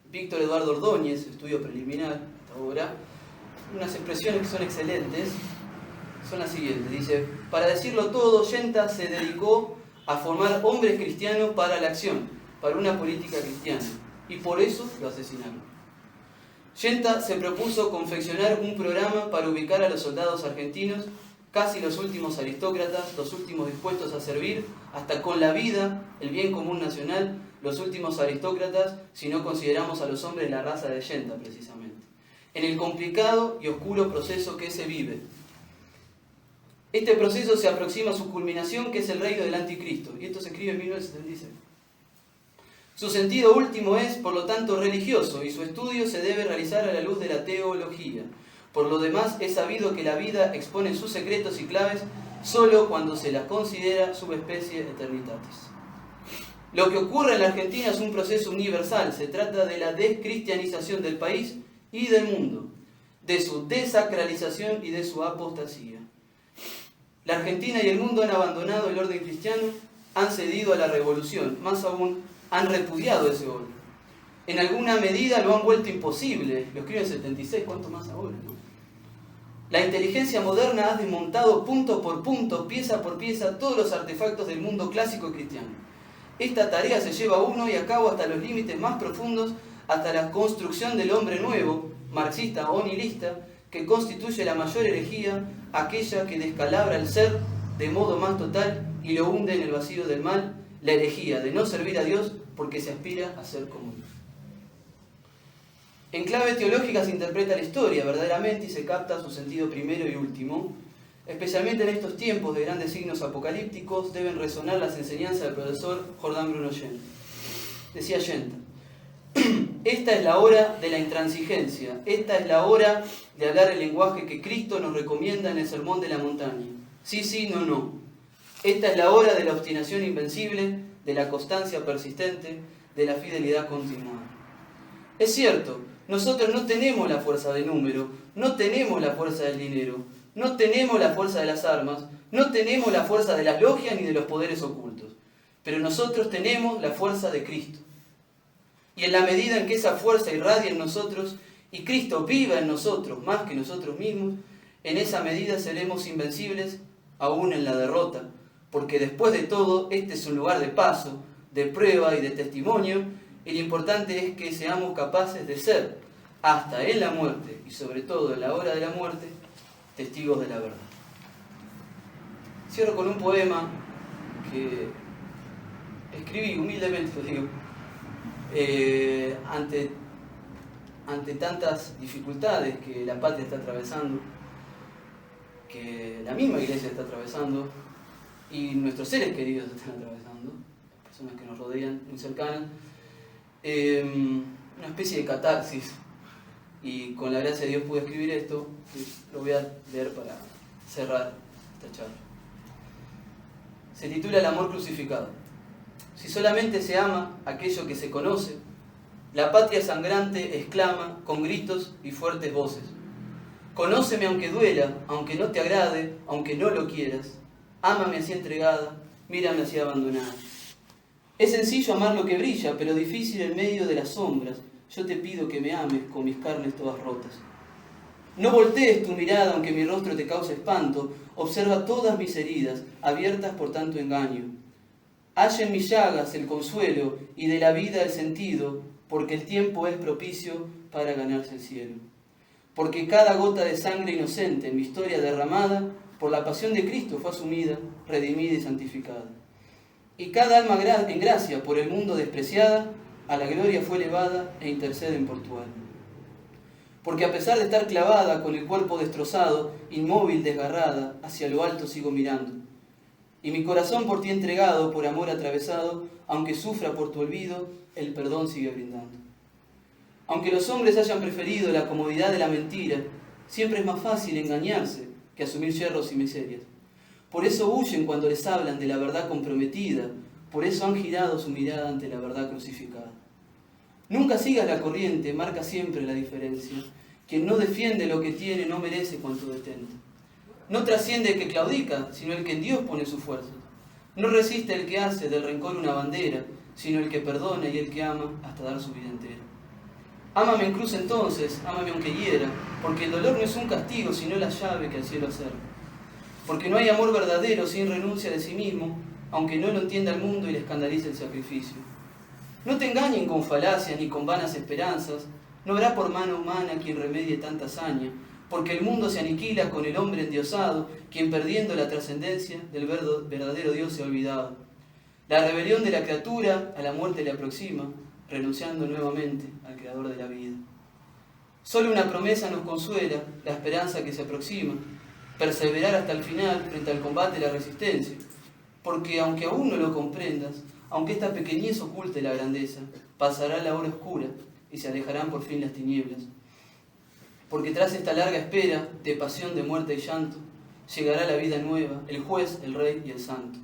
Víctor Eduardo Ordóñez, estudio preliminar, esta obra, unas expresiones que son excelentes, son las siguientes. Dice: para decirlo todo, Yenta se dedicó a formar hombres cristianos para la acción, para una política cristiana, y por eso lo asesinaron. Yenta se propuso confeccionar un programa para ubicar a los soldados argentinos, casi los últimos aristócratas, los últimos dispuestos a servir, hasta con la vida, el bien común nacional, los últimos aristócratas, si no consideramos a los hombres la raza de Yenta, precisamente, en el complicado y oscuro proceso que se vive. Este proceso se aproxima a su culminación, que es el reino del anticristo, y esto se escribe en 1976. Su sentido último es, por lo tanto, religioso, y su estudio se debe realizar a la luz de la teología. Por lo demás, es sabido que la vida expone sus secretos y claves solo cuando se las considera subespecie eternitatis. Lo que ocurre en la Argentina es un proceso universal. Se trata de la descristianización del país y del mundo, de su desacralización y de su apostasía. La Argentina y el mundo han abandonado el orden cristiano, han cedido a la revolución, más aún, han repudiado ese orden. En alguna medida lo han vuelto imposible. Lo escribe en 76, ¿cuánto más ahora, no? La inteligencia moderna ha desmontado punto por punto, pieza por pieza, todos los artefactos del mundo clásico cristiano. Esta tarea se lleva a uno y a cabo hasta los límites más profundos, hasta la construcción del hombre nuevo, marxista o nihilista, que constituye la mayor herejía, aquella que descalabra el ser de modo más total y lo hunde en el vacío del mal, la herejía de no servir a Dios porque se aspira a ser como Dios. En clave teológica se interpreta la historia verdaderamente y se capta su sentido primero y último. Especialmente en estos tiempos de grandes signos apocalípticos deben resonar las enseñanzas del profesor Jordán Bruno Yenta. Decía Yenta: esta es la hora de la intransigencia, esta es la hora de hablar el lenguaje que Cristo nos recomienda en el Sermón de la Montaña. Sí, sí, no, no. Esta es la hora de la obstinación invencible, de la constancia persistente, de la fidelidad continuada. Es cierto, nosotros no tenemos la fuerza del número, no tenemos la fuerza del dinero, no tenemos la fuerza de las armas, no tenemos la fuerza de las logias ni de los poderes ocultos, pero nosotros tenemos la fuerza de Cristo. Y en la medida en que esa fuerza irradia en nosotros y Cristo viva en nosotros más que nosotros mismos, en esa medida seremos invencibles aún en la derrota, porque después de todo este es un lugar de paso, de prueba y de testimonio, y lo importante es que seamos capaces de ser, hasta en la muerte y sobre todo en la hora de la muerte, testigos de la verdad. Cierro con un poema que escribí humildemente, lo digo, ante tantas dificultades que la patria está atravesando, que la misma iglesia está atravesando y nuestros seres queridos están atravesando, personas que nos rodean, muy cercanas, una especie de catarsis, y con la gracia de Dios pude escribir esto, y lo voy a leer para cerrar esta charla. Se titula El amor crucificado. Si solamente se ama aquello que se conoce, la patria sangrante exclama con gritos y fuertes voces: conóceme aunque duela, aunque no te agrade, aunque no lo quieras. Ámame así entregada, mírame así abandonada. Es sencillo amar lo que brilla, pero difícil en medio de las sombras. Yo te pido que me ames con mis carnes todas rotas. No voltees tu mirada aunque mi rostro te cause espanto. Observa todas mis heridas, abiertas por tanto engaño. Halla en mis llagas el consuelo y de la vida el sentido, porque el tiempo es propicio para ganarse el cielo. Porque cada gota de sangre inocente en mi historia derramada, por la pasión de Cristo fue asumida, redimida y santificada. Y cada alma en gracia por el mundo despreciada, a la gloria fue elevada e intercede en por tu alma. Porque a pesar de estar clavada con el cuerpo destrozado, inmóvil, desgarrada, hacia lo alto sigo mirando. Y mi corazón por ti entregado, por amor atravesado, aunque sufra por tu olvido, el perdón sigue brindando. Aunque los hombres hayan preferido la comodidad de la mentira, siempre es más fácil engañarse que asumir yerros y miserias. Por eso huyen cuando les hablan de la verdad comprometida, por eso han girado su mirada ante la verdad crucificada. Nunca sigas la corriente, marca siempre la diferencia. Quien no defiende lo que tiene no merece cuanto detenta. No trasciende el que claudica, sino el que en Dios pone su fuerza. No resiste el que hace del rencor una bandera, sino el que perdona y el que ama hasta dar su vida entera. Ámame en cruz entonces, ámame aunque hiera, porque el dolor no es un castigo, sino la llave que al cielo acerca. Porque no hay amor verdadero sin renuncia de sí mismo, aunque no lo entienda el mundo y le escandalice el sacrificio. No te engañen con falacias ni con vanas esperanzas, no habrá por mano humana quien remedie tanta hazaña, porque el mundo se aniquila con el hombre endiosado, quien perdiendo la trascendencia del verdadero Dios se ha olvidado. La rebelión de la criatura a la muerte le aproxima, renunciando nuevamente al Creador de la vida. Solo una promesa nos consuela, la esperanza que se aproxima, perseverar hasta el final frente al combate y la resistencia, porque aunque aún no lo comprendas, aunque esta pequeñez oculte la grandeza, pasará la hora oscura y se alejarán por fin las tinieblas. Porque tras esta larga espera de pasión, de muerte y llanto, llegará la vida nueva, el juez, el rey y el santo.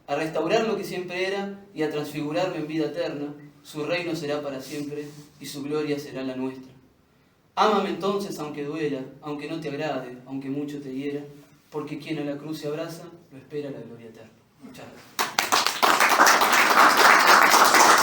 A restaurar lo que siempre era y a transfigurarlo en vida eterna, su reino será para siempre y su gloria será la nuestra. Ámame entonces aunque duela, aunque no te agrade, aunque mucho te hiera, porque quien a la cruz se abraza, lo espera la gloria eterna. Muchas gracias.